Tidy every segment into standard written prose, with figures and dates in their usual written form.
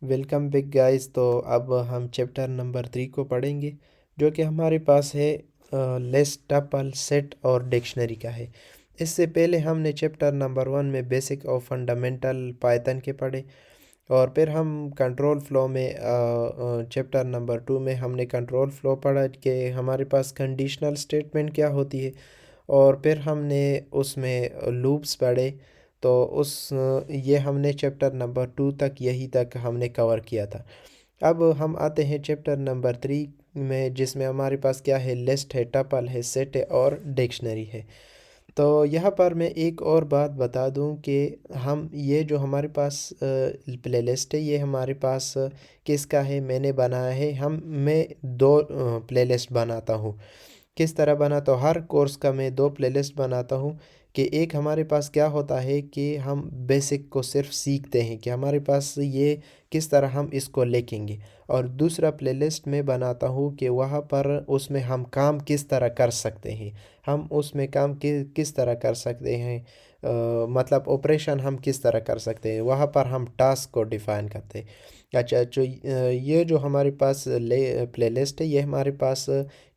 Welcome back guys. तो अब हम चैप्टर नंबर 3 को पढ़ेंगे, जो कि हमारे पास है लिस्ट, टपल, सेट और डिक्शनरी का है। इससे पहले हमने चैप्टर नंबर 1 में बेसिक और फंडामेंटल पाइथन के पढ़े, और फिर हम कंट्रोल फ्लो में चैप्टर नंबर 2 में हमने कंट्रोल फ्लो पढ़ा कि हमारे पास कंडीशनल स्टेटमेंट क्या होती है, और फिर हमने उसमें लूप्स पढ़े। तो ये हमने चैप्टर नंबर 2 तक, यही तक हमने कवर किया था। अब हम आते हैं चैप्टर नंबर 3 में, जिसमें हमारे पास क्या है, लिस्ट है, टपल है, सेट है और डिक्शनरी है। तो यहाँ पर मैं एक और बात बता दूं कि हम ये जो हमारे पास प्लेलिस्ट है, ये हमारे पास किसका है, मैंने बनाया है। मैं दो प्लेलिस्ट बनाता हूँ। किस तरह बनाता हूँ, हर कोर्स का मैं दो प्लेलिस्ट बनाता हूँ। कि एक हमारे पास क्या होता है कि हम बेसिक को सिर्फ सीखते हैं कि हमारे पास ये किस तरह हम इसको लिखेंगे, और दूसरा प्लेलिस्ट में बनाता हूँ कि वहाँ पर उसमें हम काम किस तरह कर सकते हैं। हम उसमें काम किस तरह कर सकते हैं, मतलब ऑपरेशन हम किस तरह कर सकते हैं, वहाँ पर हम टास्क को डिफ़ाइन करते हैं। अच्छा, ये जो हमारे पास प्लेलिस्ट है, ये हमारे पास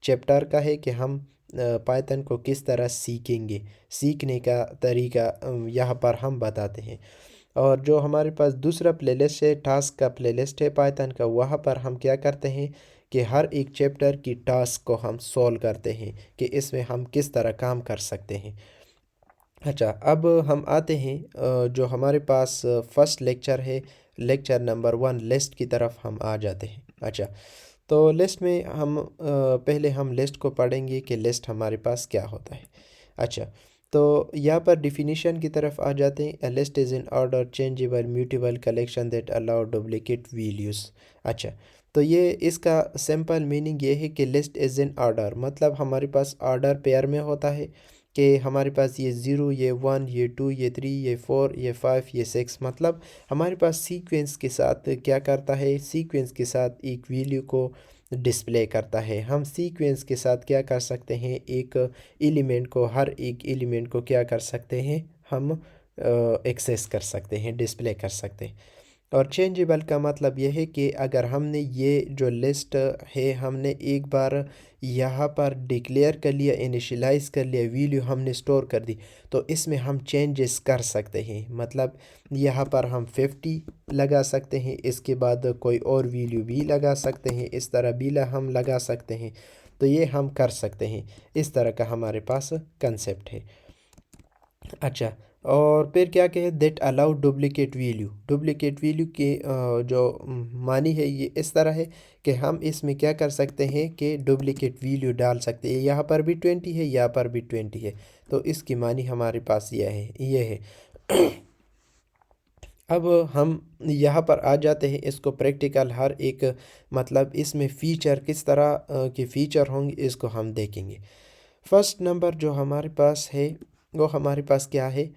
चैप्टर का है कि हम पाइथन को किस तरह सीखेंगे, सीखने का तरीका यहाँ पर हम बताते हैं। और जो हमारे पास दूसरा प्लेलिस्ट है, टास्क का प्लेलिस्ट है पाइथन का, वहाँ पर हम क्या करते हैं कि हर एक चैप्टर की टास्क को हम सॉल्व करते हैं कि इसमें हम किस तरह काम कर सकते हैं। अच्छा, अब हम आते हैं जो हमारे पास फर्स्ट लेक्चर है, लेक्चर नंबर 1, लिस्ट की तरफ हम आ जाते हैं। अच्छा, तो लिस्ट में हम पहले हम लिस्ट को पढ़ेंगे कि लिस्ट हमारे पास क्या होता है। अच्छा, तो यहाँ पर डिफिनीशन की तरफ आ जाते हैं। A list is in order changeable mutable collection that allow duplicate values. अच्छा, तो ये इसका सिंपल मीनिंग ये है कि लिस्ट इज़ इन ऑर्डर, मतलब हमारे पास ऑर्डर पेयर में होता है कि हमारे पास ये ज़ीरो, ये वन, ये टू, ये थ्री, ये फोर, ये फाइव, ये सिक्स, मतलब हमारे पास सीक्वेंस के साथ क्या करता है, सीक्वेंस के साथ एक वैल्यू को डिस्प्ले करता है। हम सीक्वेंस के साथ क्या कर सकते हैं, एक एलिमेंट को, हर एक एलिमेंट को क्या कर सकते हैं, हम एक्सेस कर सकते हैं, डिस्प्ले कर सकते हैं। और चेंजेबल का मतलब यह है कि अगर हमने ये जो लिस्ट है, हमने एक बार यहाँ पर डिक्लेयर कर लिया, इनिशियलाइज कर लिया, वैल्यू हमने स्टोर कर दी, तो इसमें हम चेंजेस कर सकते हैं। मतलब यहाँ पर हम 50 लगा सकते हैं, इसके बाद कोई और वैल्यू भी लगा सकते हैं, इस तरह भी हम लगा सकते हैं। तो ये हम कर सकते हैं, इस तरह का हमारे पास कंसेप्ट है। अच्छा, और फिर क्या कहे, that allow duplicate value. Duplicate value के जो मानी है, ये इस तरह है कि हम इसमें क्या कर सकते हैं कि डुप्लीकेट वैल्यू डाल सकते हैं। यहाँ पर भी 20 है, यहाँ पर भी 20 है, तो इसकी मानी हमारे पास यह है। अब हम यहाँ पर आ जाते हैं, इसको प्रैक्टिकल हर एक, मतलब इसमें फ़ीचर किस तरह के फ़ीचर होंगे, इसको हम देखेंगे। फर्स्ट नंबर जो हमारे पास है, वो हमारे पास क्या है,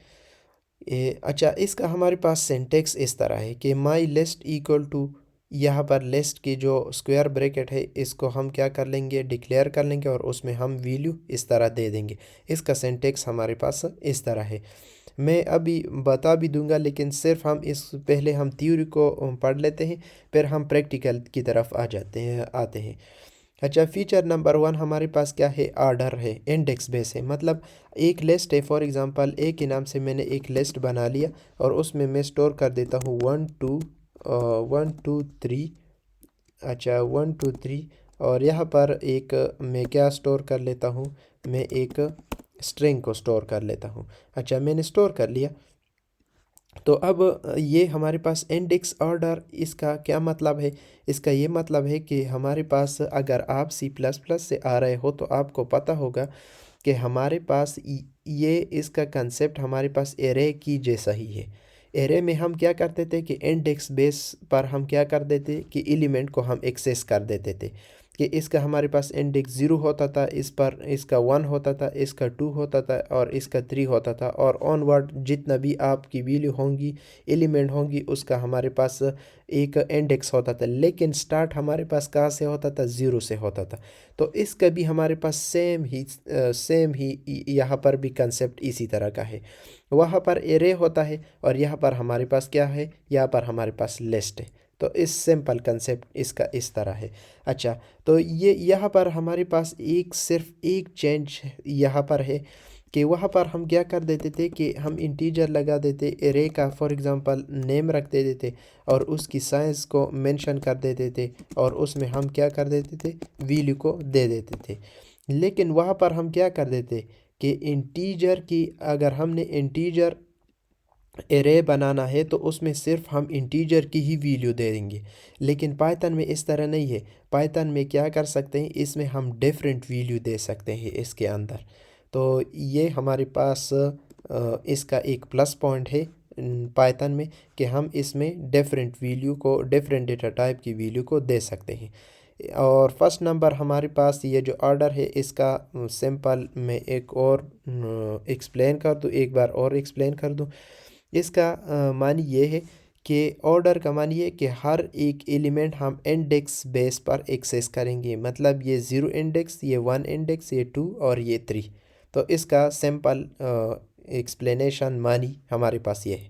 अच्छा, इसका हमारे पास सिंटेक्स इस तरह है कि माई लिस्ट इक्वल टू, यहाँ पर लिस्ट की जो स्क्वायर ब्रैकेट है, इसको हम क्या कर लेंगे, डिक्लेयर कर लेंगे, और उसमें हम वैल्यू इस तरह दे देंगे। इसका सिंटेक्स हमारे पास इस तरह है। मैं अभी बता भी दूंगा, लेकिन सिर्फ हम इस पहले हम थ्योरी को पढ़ लेते हैं, फिर हम प्रैक्टिकल की तरफ आते हैं। अच्छा, फीचर नंबर 1 हमारे पास क्या है, ऑर्डर है, इंडेक्स बेस है। मतलब एक लिस्ट है, फॉर एग्जांपल ए के नाम से मैंने एक लिस्ट बना लिया, और उसमें मैं स्टोर कर देता हूँ 1 2 अच्छा, 1 2 3, और यहाँ पर एक मैं क्या स्टोर कर लेता हूँ, मैं एक स्ट्रिंग को स्टोर कर लेता हूँ। अच्छा, मैंने स्टोर कर लिया। तो अब ये हमारे पास इंडेक्स ऑर्डर, इसका क्या मतलब है, इसका ये मतलब है कि हमारे पास, अगर आप सी प्लस प्लस से आ रहे हो, तो आपको पता होगा कि हमारे पास ये इसका कंसेप्ट हमारे पास एरे की जैसा ही है। एरे में हम क्या करते थे कि इंडेक्स बेस पर हम क्या कर देते कि एलिमेंट को हम एक्सेस कर देते थे, कि इसका हमारे पास इंडेक्स 0 होता था, इस पर इसका 1 होता था, इसका 2 होता था, और इसका 3 होता था, और ऑनवर्ड जितना भी आपकी वैल्यू होंगी, एलिमेंट होंगी, उसका हमारे पास एक इंडेक्स होता था। लेकिन स्टार्ट हमारे पास कहाँ से होता था, 0 से होता था। तो इसका भी हमारे पास सेम ही यहाँ पर भी कंसेप्ट इसी तरह का है। वहाँ पर एरे होता है, और यहाँ पर हमारे पास क्या है, यहाँ पर हमारे पास लिस्ट है। तो इस सिंपल कंसेप्ट इसका इस तरह है। अच्छा, तो ये यहाँ पर हमारे पास सिर्फ एक चेंज यहाँ पर है कि वहाँ पर हम क्या कर देते थे कि हम इंटीजर लगा देते, एरे का फॉर एग्ज़ाम्पल नेम रख देते थे और उसकी साइज़ को मेंशन कर देते थे और उसमें हम क्या कर देते थे, वैल्यू को दे देते थे। लेकिन वहाँ पर हम क्या कर देते कि इंटीजर की, अगर हमने इंटीजर एरे बनाना है तो उसमें सिर्फ हम इंटीजर की ही वैल्यू दे देंगे। लेकिन पाइथन में इस तरह नहीं है। पाइथन में क्या कर सकते हैं, इसमें हम डिफरेंट वैल्यू दे सकते हैं इसके अंदर। तो ये हमारे पास इसका एक प्लस पॉइंट है पाइथन में कि हम इसमें डिफरेंट डेटा टाइप की वैल्यू को दे सकते हैं। और फर्स्ट नंबर हमारे पास ये जो ऑर्डर है इसका सिंपल मैं एक और एक्सप्लेन कर दूँ, एक बार और एक्सप्लेन कर दूँ। इसका मानी ये है कि ऑर्डर का मानी है कि हर एक एलिमेंट हम इंडेक्स बेस पर एक्सेस करेंगे। मतलब ये 0 इंडेक्स, ये 1 इंडेक्स, ये 2 और ये 3। तो इसका सिंपल एक्सप्लेनेशन मानी हमारे पास ये है।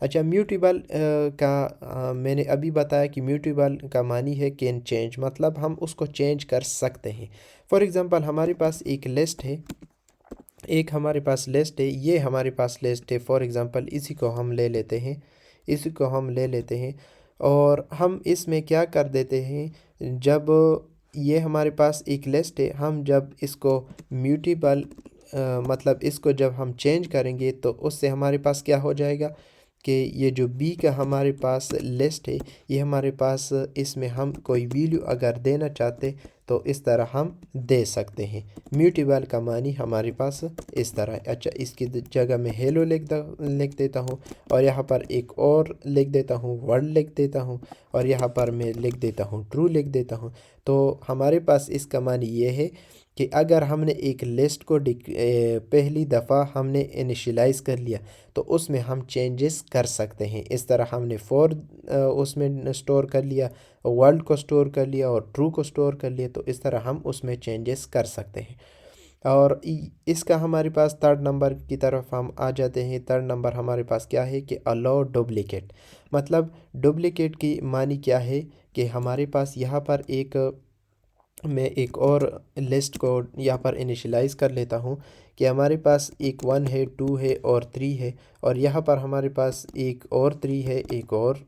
अच्छा, म्यूटेबल मैंने अभी बताया कि म्यूटेबल का मानी है कैन चेंज, मतलब हम उसको चेंज कर सकते हैं। फॉर एग्ज़ाम्पल हमारे पास एक लिस्ट है, ये हमारे पास लिस्ट है। फॉर एग्ज़ाम्पल इसी को हम ले लेते हैं, और हम इसमें क्या कर देते हैं, जब ये हमारे पास एक लिस्ट है, हम जब इसको म्यूटेबल मतलब इसको जब हम चेंज करेंगे तो उससे हमारे पास क्या हो जाएगा कि ये जो बी का हमारे पास लिस्ट है, ये हमारे पास इसमें हम कोई वैल्यू अगर देना चाहते तो इस तरह हम दे सकते हैं। म्यूटेबल का मानी हमारे पास इस तरह है। अच्छा, इसकी जगह मैं हेलो लिख देता हूँ और यहाँ पर एक और लिख देता हूँ, वर्ड लिख देता हूँ और यहाँ पर मैं लिख देता हूँ ट्रू लिख देता हूँ। तो हमारे पास इसका मानी ये है कि अगर हमने एक लिस्ट को पहली दफ़ा हमने इनिशियलाइज़ कर लिया तो उसमें हम चेंजेस कर सकते हैं। इस तरह हमने उसमें स्टोर कर लिया, वर्ल्ड को स्टोर कर लिया और ट्रू को स्टोर कर लिया, तो इस तरह हम उसमें चेंजेस कर सकते हैं। और इसका हमारे पास थर्ड नंबर की तरफ हम आ जाते हैं। थर्ड नंबर हमारे पास क्या है कि अलाउ डुप्लिकेट। मतलब डुप्लिकेट की मानी क्या है कि हमारे पास यहाँ पर मैं एक और लिस्ट को यहाँ पर इनिशियलाइज़ कर लेता हूँ कि हमारे पास एक 1 है, 2 है और 3 है, और यहाँ पर हमारे पास एक और 3 है, एक और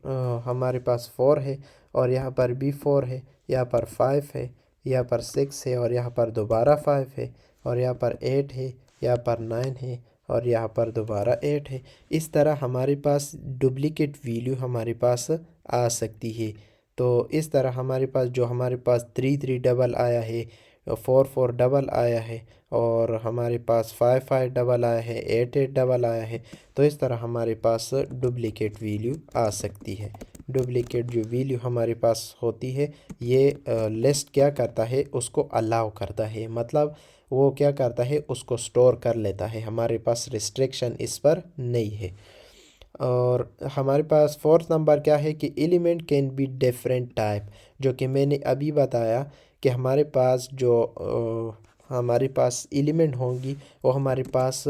हमारे पास 4 है, और यहाँ पर भी 4 है, यहाँ पर 5 है, यहाँ पर 6 है और यहाँ पर दोबारा 5 है, और यहाँ पर 8 है, यहाँ पर 9 है और यहाँ पर दोबारा 8 है। इस तरह हमारे पास डुप्लिकेट वैल्यू हमारे पास आ सकती है। तो इस तरह हमारे पास 3 3 डबल आया है, 4 4 डबल आया है, और हमारे पास 5 5 डबल आया है, 8 8 डबल आया है। तो इस तरह हमारे पास डुप्लिकेट वैल्यू आ सकती है। डुप्लिकेट जो वैल्यू हमारे पास होती है, ये लिस्ट क्या करता है, उसको अलाउ करता है। मतलब वो क्या करता है, उसको स्टोर कर लेता है। हमारे पास रिस्ट्रिक्शन इस पर नहीं है। और हमारे पास फोर्थ नंबर क्या है कि element can be different type, जो कि मैंने अभी बताया कि हमारे पास एलिमेंट होंगी वो हमारे पास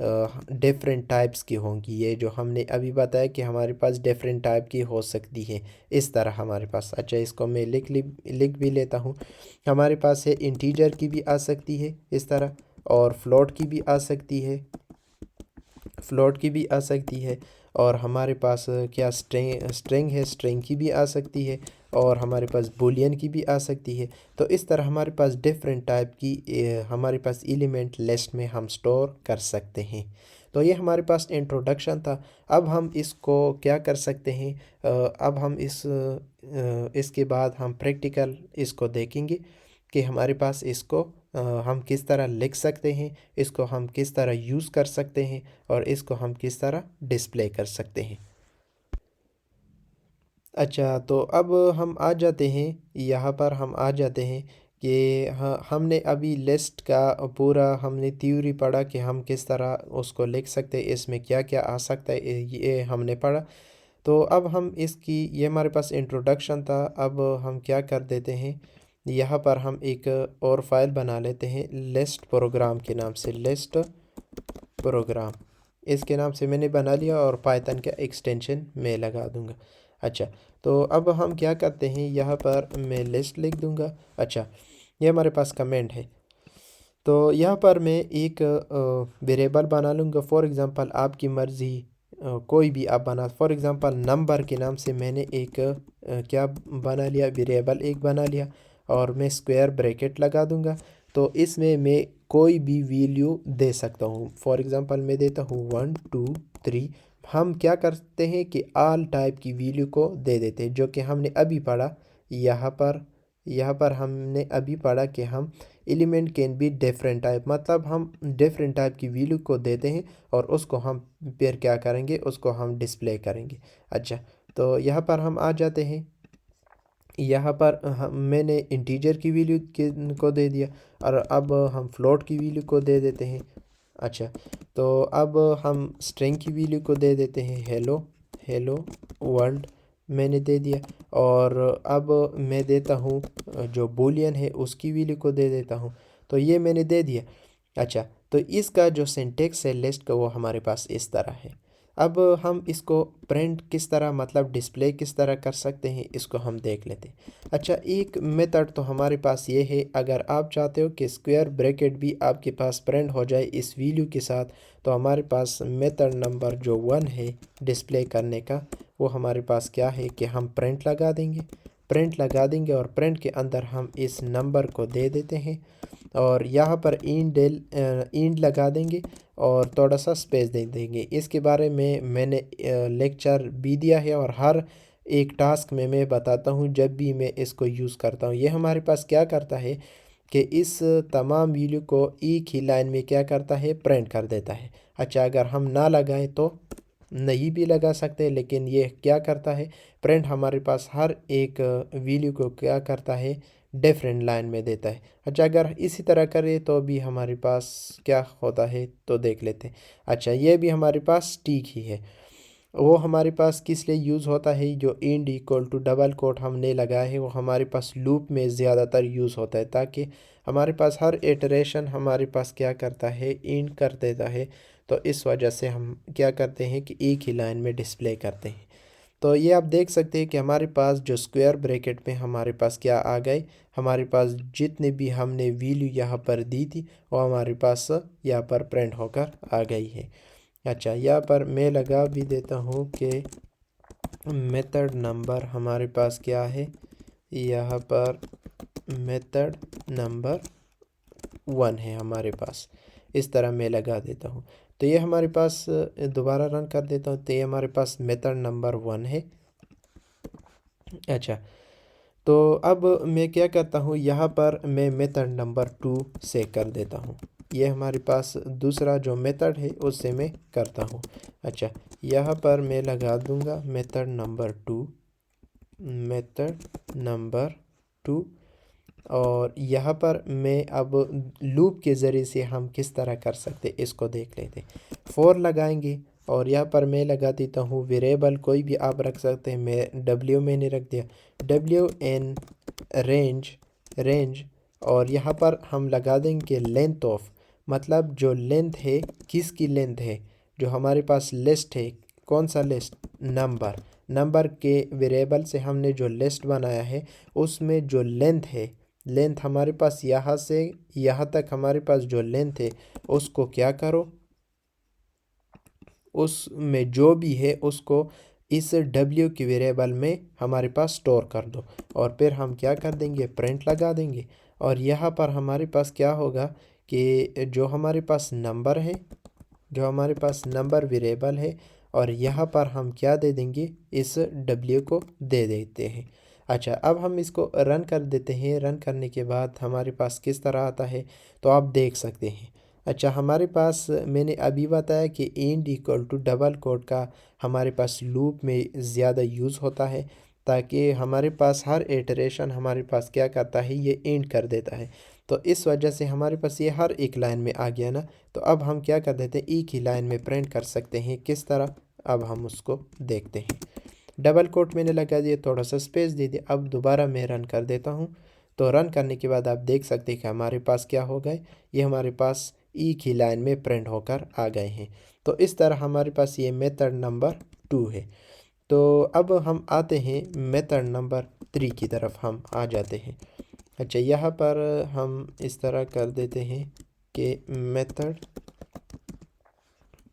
डिफरेंट टाइप्स की होंगी। ये जो हमने अभी बताया कि हमारे पास डिफरेंट टाइप की हो सकती है इस तरह हमारे पास। अच्छा, इसको मैं लिख भी लेता हूँ। हमारे पास है इंटीजर की भी आ सकती है इस तरह, और फ्लोट की भी आ सकती है, और हमारे पास क्या स्ट्रिंग है, स्ट्रिंग की भी आ सकती है, और हमारे पास बूलियन की भी आ सकती है। तो इस तरह हमारे पास डिफरेंट टाइप की हमारे पास एलिमेंट लिस्ट में हम स्टोर कर सकते हैं। तो ये हमारे पास इंट्रोडक्शन था। अब हम इसको क्या कर सकते हैं, अब हम इसके बाद हम प्रैक्टिकल इसको देखेंगे कि हमारे पास इसको हम किस तरह लिख सकते हैं, इसको हम किस तरह यूज़ कर सकते हैं, और इसको हम किस तरह डिस्प्ले कर सकते हैं। अच्छा, तो अब हम आ जाते हैं, यहाँ पर हम आ जाते हैं कि हाँ, हमने अभी लिस्ट का पूरा हमने थ्योरी पढ़ा कि हम किस तरह उसको लिख सकते हैं, इसमें क्या क्या आ सकता है, ये हमने पढ़ा। तो अब हम ये हमारे पास इंट्रोडक्शन था। अब हम क्या कर देते हैं, यहाँ पर हम एक और फाइल बना लेते हैं लिस्ट प्रोग्राम के नाम से, लिस्ट प्रोग्राम इसके नाम से मैंने बना लिया, और पाइथन का एक्सटेंशन मैं लगा दूंगा। अच्छा, तो अब हम क्या करते हैं, यहाँ पर मैं लिस्ट लिख दूँगा। अच्छा, ये हमारे पास कमेंट है। तो यहाँ पर मैं एक वेरिएबल बना लूँगा। फॉर एग्ज़ाम्पल आपकी मर्ज़ी कोई भी आप बना, फॉर एग्ज़ाम्पल नंबर के नाम से मैंने एक क्या बना लिया, वेरिएबल एक बना लिया और मैं स्क्वायर ब्रैकेट लगा दूँगा। तो इसमें मैं कोई भी वैल्यू दे सकता हूँ। फॉर एग्ज़ाम्पल मैं देता हूँ 1 2 3। हम क्या करते हैं कि ऑल टाइप की वैल्यू को दे देते हैं, जो कि हमने अभी पढ़ा। यहाँ पर हमने अभी पढ़ा कि हम element can be different type, मतलब हम डिफरेंट टाइप की वैल्यू को देते हैं और उसको हम फिर क्या करेंगे, उसको हम डिस्प्ले करेंगे। अच्छा, तो यहाँ पर हम आ जाते हैं। यहाँ पर मैंने इंटीजर की वैल्यू को दे दिया और अब हम फ्लोट की वैल्यू को दे देते हैं। अच्छा, तो अब हम स्ट्रिंग की वैल्यू को दे देते हैं हेलो हेलो वर्ल्ड, मैंने दे दिया। और अब मैं देता हूँ जो बूलियन है उसकी वैल्यू को दे देता हूँ। तो ये मैंने दे दिया। अच्छा, तो इसका जो सिंटेक्स है लिस्ट का वो हमारे पास इस तरह है। अब हम इसको प्रिंट किस तरह, मतलब डिस्प्ले किस तरह कर सकते हैं, इसको हम देख लेते हैं। अच्छा, एक मेथड तो हमारे पास ये है, अगर आप चाहते हो कि स्क्वायर ब्रैकेट भी आपके पास प्रिंट हो जाए इस वैल्यू के साथ, तो हमारे पास मेथड नंबर जो 1 है डिस्प्ले करने का, वो हमारे पास क्या है कि हम प्रिंट लगा देंगे और प्रिंट के अंदर हम इस नंबर को दे देते हैं और यहाँ पर इंड लगा देंगे और थोड़ा सा स्पेस दे देंगे। इसके बारे में मैंने लेक्चर भी दिया है और हर एक टास्क में मैं बताता हूँ जब भी मैं इसको यूज़ करता हूँ। ये हमारे पास क्या करता है कि इस तमाम वैल्यू को एक ही लाइन में क्या करता है, प्रिंट कर देता है। अच्छा, अगर हम ना लगाएं तो नहीं भी लगा सकते, लेकिन ये क्या करता है, प्रिंट हमारे पास हर एक वैल्यू को क्या करता है, डिफरेंट लाइन में देता है। अच्छा, अगर इसी तरह करें तो भी हमारे पास क्या होता है, तो देख लेते हैं। अच्छा, ये भी हमारे पास ठीक ही है। वो हमारे पास किस लिए यूज़ होता है, जो end equal to double quote हमने लगाया है वो हमारे पास लूप में ज़्यादातर यूज़ होता है, ताकि हमारे पास हर इटरेशन हमारे पास क्या करता है, इंड कर देता है। तो इस वजह से हम क्या करते हैं कि एक ही लाइन में डिस्प्ले करते हैं। तो ये आप देख सकते हैं कि हमारे पास जो स्क्वायर ब्रैकेट में हमारे पास क्या आ गए, हमारे पास जितने भी हमने वैल्यू यहाँ पर दी थी वो हमारे पास यहाँ पर प्रिंट होकर आ गई है। अच्छा, यहाँ पर मैं लगा भी देता हूँ कि मेथड नंबर हमारे पास क्या है, यहाँ पर मेथड नंबर 1 है हमारे पास, इस तरह मैं लगा देता हूँ। तो ये हमारे पास दोबारा रन कर देता हूँ, तो ये हमारे पास मेथड नंबर 1 है। अच्छा, तो अब मैं क्या करता हूँ, यहाँ पर मैं मेथड नंबर 2 से कर देता हूँ। ये हमारे पास दूसरा जो मेथड है उससे मैं करता हूँ। अच्छा, यहाँ पर मैं लगा दूँगा मेथड नंबर 2 और यहाँ पर मैं अब लूप के ज़रिए से हम किस तरह कर सकते इसको देख लेते। फोर लगाएंगे और यहाँ पर मैं लगा देता हूँ वेरिएबल, कोई भी आप रख सकते हैं, मैं डब्ल्यू मैंने रख दिया, डब्ल्यू एन रेंज। और यहाँ पर हम लगा देंगे लेंथ ऑफ, मतलब जो लेंथ है, किसकी लेंथ है, जो हमारे पास लिस्ट है, कौन सा लिस्ट, नंबर के वेरिएबल से हमने जो लिस्ट बनाया है उसमें जो लेंथ है, लेंथ हमारे पास यहाँ से यहाँ तक हमारे पास जो लेंथ है उसको क्या करो, उसमें जो भी है उसको इस डब्ल्यू की वेरिएबल में हमारे पास स्टोर कर दो और फिर हम क्या कर देंगे, प्रिंट लगा देंगे। और यहाँ पर हमारे पास क्या होगा कि जो हमारे पास नंबर है, जो हमारे पास नंबर वेरिएबल है, और यहाँ पर हम क्या दे देंगे, इस डब्ल्यू को दे देते हैं। अच्छा, अब हम इसको रन कर देते हैं। रन करने के बाद हमारे पास किस तरह आता है तो आप देख सकते हैं। अच्छा, हमारे पास मैंने अभी बताया कि end equal to double quote का हमारे पास लूप में ज़्यादा यूज़ होता है, ताकि हमारे पास हर इटरेशन हमारे पास क्या करता है, ये इंड कर देता है। तो इस वजह से हमारे पास ये हर एक लाइन में आ गया ना। तो अब हम क्या कर देते हैं, एक ही लाइन में प्रिंट कर सकते हैं, किस तरह, अब हम उसको देखते हैं। डबल कोट मैंने लगा दिया, थोड़ा सा स्पेस दे दिया। अब दोबारा मैं रन कर देता हूँ। तो रन करने के बाद आप देख सकते हैं कि हमारे पास क्या हो गए, ये हमारे पास एक ही लाइन में प्रिंट होकर आ गए हैं। तो इस तरह हमारे पास ये मेथड नंबर 2 है। तो अब हम आते हैं मेथड नंबर 3 की तरफ हम आ जाते हैं। अच्छा, यहाँ पर हम इस तरह कर देते हैं कि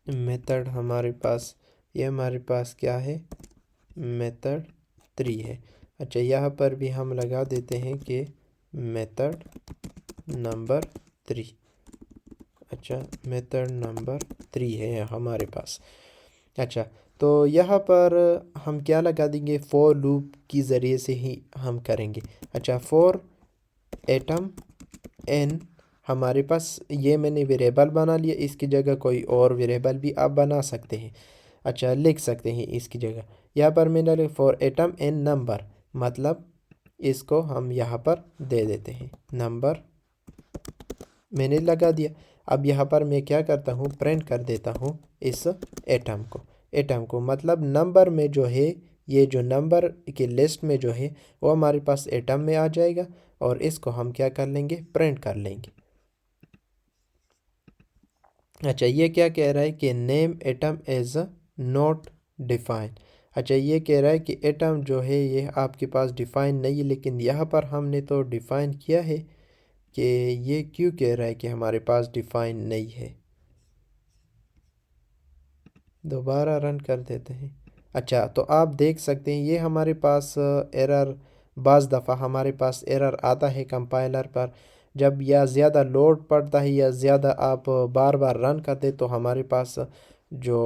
मेथड हमारे पास, ये हमारे पास क्या है, मेथड 3 है। अच्छा, यहाँ पर भी हम लगा देते हैं कि मेथड नंबर 3। अच्छा, मेथड नंबर 3 है हमारे पास। अच्छा, तो यहाँ पर हम क्या लगा देंगे, फॉर लूप की ज़रिए से ही हम करेंगे। अच्छा, फॉर एटम एन, हमारे पास ये मैंने वेरिएबल बना लिया, इसकी जगह कोई और वेरिएबल भी आप बना सकते हैं। अच्छा, लिख सकते हैं इसकी जगह। यहाँ पर मैंने लिखा फॉर एटम एन नंबर, मतलब इसको हम यहाँ पर दे देते हैं नंबर, मैंने लगा दिया। अब यहाँ पर मैं क्या करता हूँ, प्रिंट कर देता हूँ इस एटम को मतलब नंबर में जो है, ये जो नंबर की लिस्ट में जो है वो हमारे पास एटम में आ जाएगा, और इसको हम क्या कर लेंगे, प्रिंट कर लेंगे। अच्छा, ये क्या कह रहा है कि name atom as not define. अच्छा, ये कह रहा है कि एटम जो है ये आपके पास डिफाइन नहीं है, लेकिन यहाँ पर हमने तो डिफाइन किया है। कि ये क्यों कह रहा है कि हमारे पास डिफाइन नहीं है, दोबारा रन कर देते हैं। अच्छा, तो आप देख सकते हैं ये हमारे पास एरर, बाज़ दफ़ा हमारे पास एरर आता है कंपाइलर पर, जब या ज़्यादा लोड पड़ता है या ज़्यादा आप बार बार रन करते तो हमारे पास जो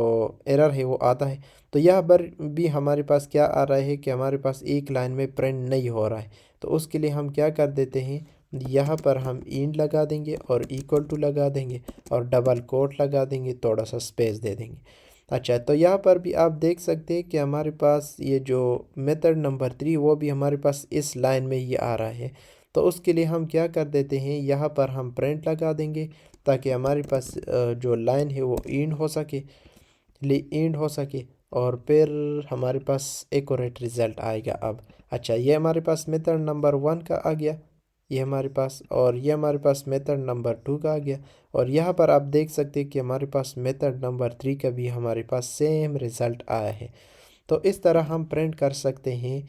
एरर है वो आता है। तो यहाँ पर भी हमारे पास क्या आ रहा है कि हमारे पास एक लाइन में प्रिंट नहीं हो रहा है। तो उसके लिए हम क्या कर देते हैं, यहाँ पर हम इंड लगा देंगे और इक्वल टू लगा देंगे और डबल कोट लगा देंगे, थोड़ा सा स्पेस दे देंगे। अच्छा, तो यहाँ पर भी आप देख सकते हैं कि हमारे पास ये जो मेथड नंबर 3 वो भी हमारे पास इस लाइन में ही आ रहा है। तो उसके लिए हम क्या कर देते हैं, यहाँ पर हम प्रिंट लगा देंगे ताकि हमारे पास जो लाइन है वो एंड हो सके, और फिर हमारे पास एक्यूरेट रिज़ल्ट आएगा अब। अच्छा, ये हमारे पास मेथड नंबर 1 का आ गया, ये हमारे पास, और ये हमारे पास मेथड नंबर 2 का आ गया। और यहाँ पर आप देख सकते हैं कि हमारे पास मेथड नंबर 3 का भी हमारे पास सेम रिज़ल्ट आया है। तो इस तरह हम प्रिंट कर सकते हैं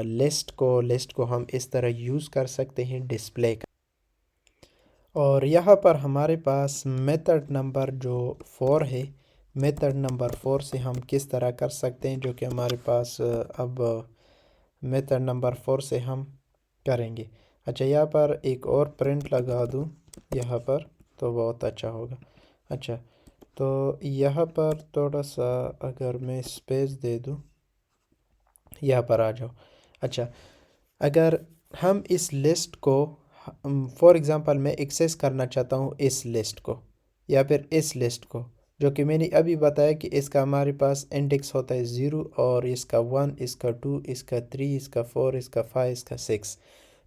लिस्ट को हम इस तरह यूज़ कर सकते हैं डिस्प्ले का। और यहाँ पर हमारे पास मेथड नंबर जो 4 है, मेथड नंबर 4 से हम किस तरह कर सकते हैं, जो कि हमारे पास अब मेथड नंबर 4 से हम करेंगे। अच्छा, यहाँ पर एक और प्रिंट लगा दूँ यहाँ पर तो बहुत अच्छा होगा। अच्छा, तो यहाँ पर थोड़ा सा अगर मैं स्पेस दे दूँ, यहाँ पर आ जाओ। अच्छा, अगर हम इस लिस्ट को, फॉर एग्ज़ाम्पल मैं एक्सेस करना चाहता हूँ इस लिस्ट को या फिर इस लिस्ट को, जो कि मैंने अभी बताया कि इसका हमारे पास इंडेक्स होता है 0, और इसका 1, इसका 2, इसका 3, इसका 4, इसका 5, इसका 6।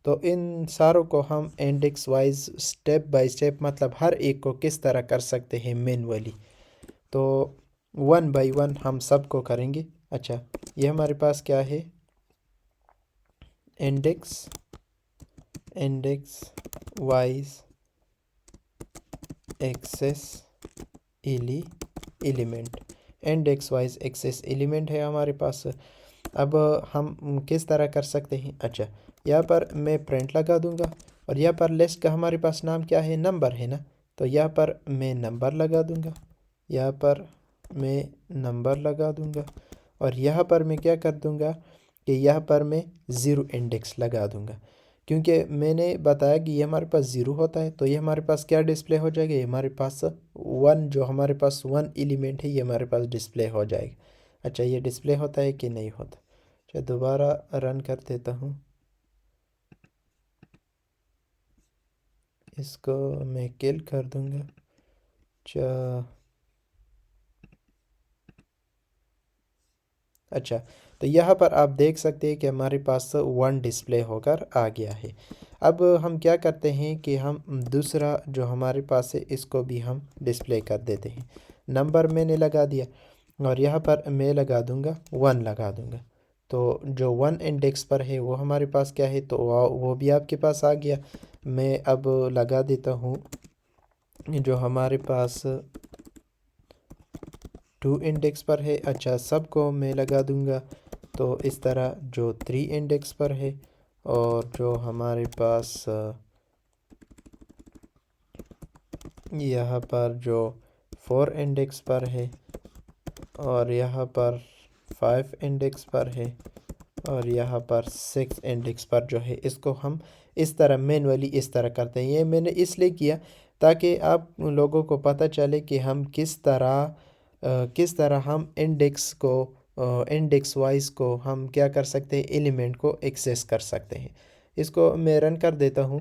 तो इन सारों को हम index wise step by step, मतलब हर एक को किस तरह कर सकते हैं मैनुअली, तो 1 बाय 1 हम सबको करेंगे। अच्छा, ये हमारे पास क्या है, index wise access element, index wise access element है हमारे पास। अब हम किस तरह कर सकते हैं। अच्छा, यहाँ पर मैं प्रिंट लगा दूंगा, और यहाँ पर लिस्ट का हमारे पास नाम क्या है, नंबर है ना, तो यहाँ पर मैं नंबर लगा दूंगा, यहाँ पर मैं नंबर लगा दूंगा, और यहाँ पर मैं क्या कर दूंगा कि यहाँ पर मैं 0 इंडेक्स लगा दूंगा, क्योंकि मैंने बताया कि ये हमारे पास 0 होता है, तो ये हमारे पास क्या डिस्प्ले हो जाएगा, ये हमारे पास 1, जो हमारे पास 1 एलिमेंट है ये हमारे पास डिस्प्ले हो जाएगा। अच्छा, ये डिस्प्ले होता है कि नहीं होता। अच्छा, दोबारा रन कर देता हूँ, इसको मैं किल कर दूंगा। अच्छा, तो यहाँ पर आप देख सकते हैं कि हमारे पास 1 डिस्प्ले होकर आ गया है। अब हम क्या करते हैं कि हम दूसरा जो हमारे पास है इसको भी हम डिस्प्ले कर देते हैं। नंबर मैंने लगा दिया, और यहाँ पर मैं लगा दूंगा 1 लगा दूंगा, तो जो 1 इंडेक्स पर है वो हमारे पास क्या है, तो वो भी आपके पास आ गया। मैं अब लगा देता हूँ जो हमारे पास 2 इंडेक्स पर है। अच्छा, सबको मैं लगा दूंगा। तो इस तरह जो 3 इंडेक्स पर है और जो हमारे पास यहाँ पर जो 4 इंडेक्स पर है और यहाँ पर 5 इंडेक्स पर है और यहाँ पर 6 इंडेक्स पर जो है, इसको हम इस तरह मैनुअली इस तरह करते हैं। ये मैंने इसलिए किया ताकि आप लोगों को पता चले कि हम किस तरह हम इंडेक्स वाइज को हम क्या कर सकते हैं, एलिमेंट को एक्सेस कर सकते हैं। इसको मैं रन कर देता हूँ।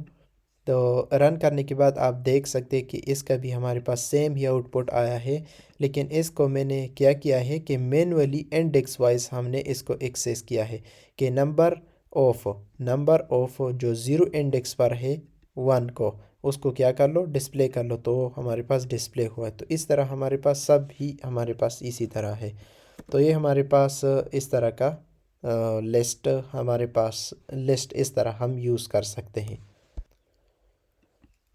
तो रन करने के बाद आप देख सकते हैं कि इसका भी हमारे पास सेम ही आउटपुट आया है, लेकिन इसको मैंने क्या किया है कि मैनुअली इंडेक्स वाइज हमने इसको एक्सेस किया है कि नंबर ऑफ जो 0 इंडेक्स पर है 1 को, उसको क्या कर लो, डिस्प्ले कर लो। तो हमारे पास डिस्प्ले हुआ। तो इस तरह हमारे पास सब ही हमारे पास इसी तरह है। तो ये हमारे पास इस तरह का लिस्ट इस तरह हम यूज़ कर सकते हैं।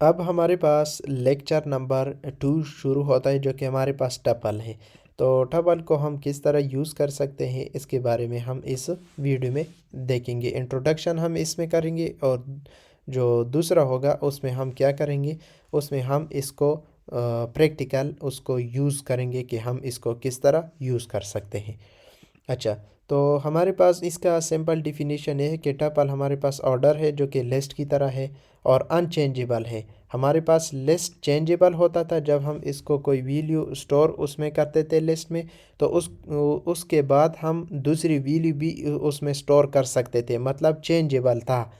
अब हमारे पास लेक्चर नंबर 2 शुरू होता है, जो कि हमारे पास टपल है। तो टपल को हम किस तरह यूज़ कर सकते हैं, इसके बारे में हम इस वीडियो में देखेंगे। इंट्रोडक्शन हम इसमें करेंगे और जो दूसरा होगा उसमें हम क्या करेंगे, उसमें हम इसको प्रैक्टिकल उसको यूज़ करेंगे कि हम इसको किस तरह यूज़ कर सकते हैं। अच्छा, तो हमारे पास इसका सिंपल डिफिनीशन ये है कि टपल हमारे पास ऑर्डर है जो कि लिस्ट की तरह है और अनचेंजेबल है। हमारे पास लिस्ट चेंजेबल होता था जब हम इसको कोई वैल्यू स्टोर उसमें करते थे लिस्ट में, तो उसके बाद हम दूसरी वैल्यू भी उसमें स्टोर कर सकते थे, मतलब चेंजेबल था।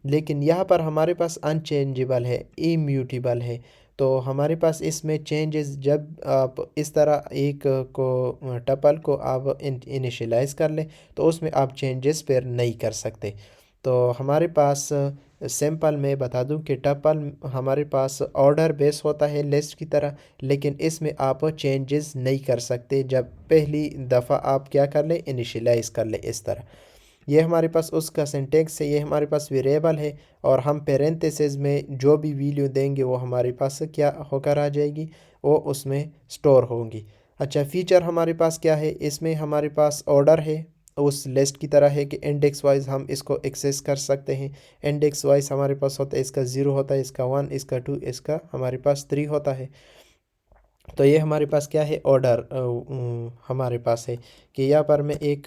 लेकिन यहाँ पर हमारे पास अनचेंजेबल है, इम्यूटेबल है। तो हमारे पास इसमें चेंजेस, जब आप इस तरह एक टपल को आप इनिशियलाइज़ कर लें तो उसमें आप चेंजेस फिर नहीं कर सकते। तो हमारे पास सिंपल मैं बता दूं कि टपल हमारे पास ऑर्डर बेस होता है लिस्ट की तरह, लेकिन इसमें आप चेंजेस नहीं कर सकते जब पहली दफ़ा आप क्या कर लें, इनिशियलाइज़ कर लें इस तरह। ये हमारे पास उसका सिंटेक्स है। ये हमारे पास वेरिएबल है और हम पेरेंथेसिस में जो भी वैल्यू देंगे वो हमारे पास क्या होकर आ जाएगी, वो उसमें स्टोर होंगी। अच्छा, फीचर हमारे पास क्या है, इसमें हमारे पास ऑर्डर है उस लिस्ट की तरह है कि इंडेक्स वाइज हम इसको एक्सेस कर सकते हैं। इंडेक्स वाइज हमारे पास होता है, इसका 0 होता है, इसका 1, इसका 2, इसका हमारे पास 3 होता है। तो ये हमारे पास क्या है, ऑर्डर हमारे पास है कि यहाँ पर मैं एक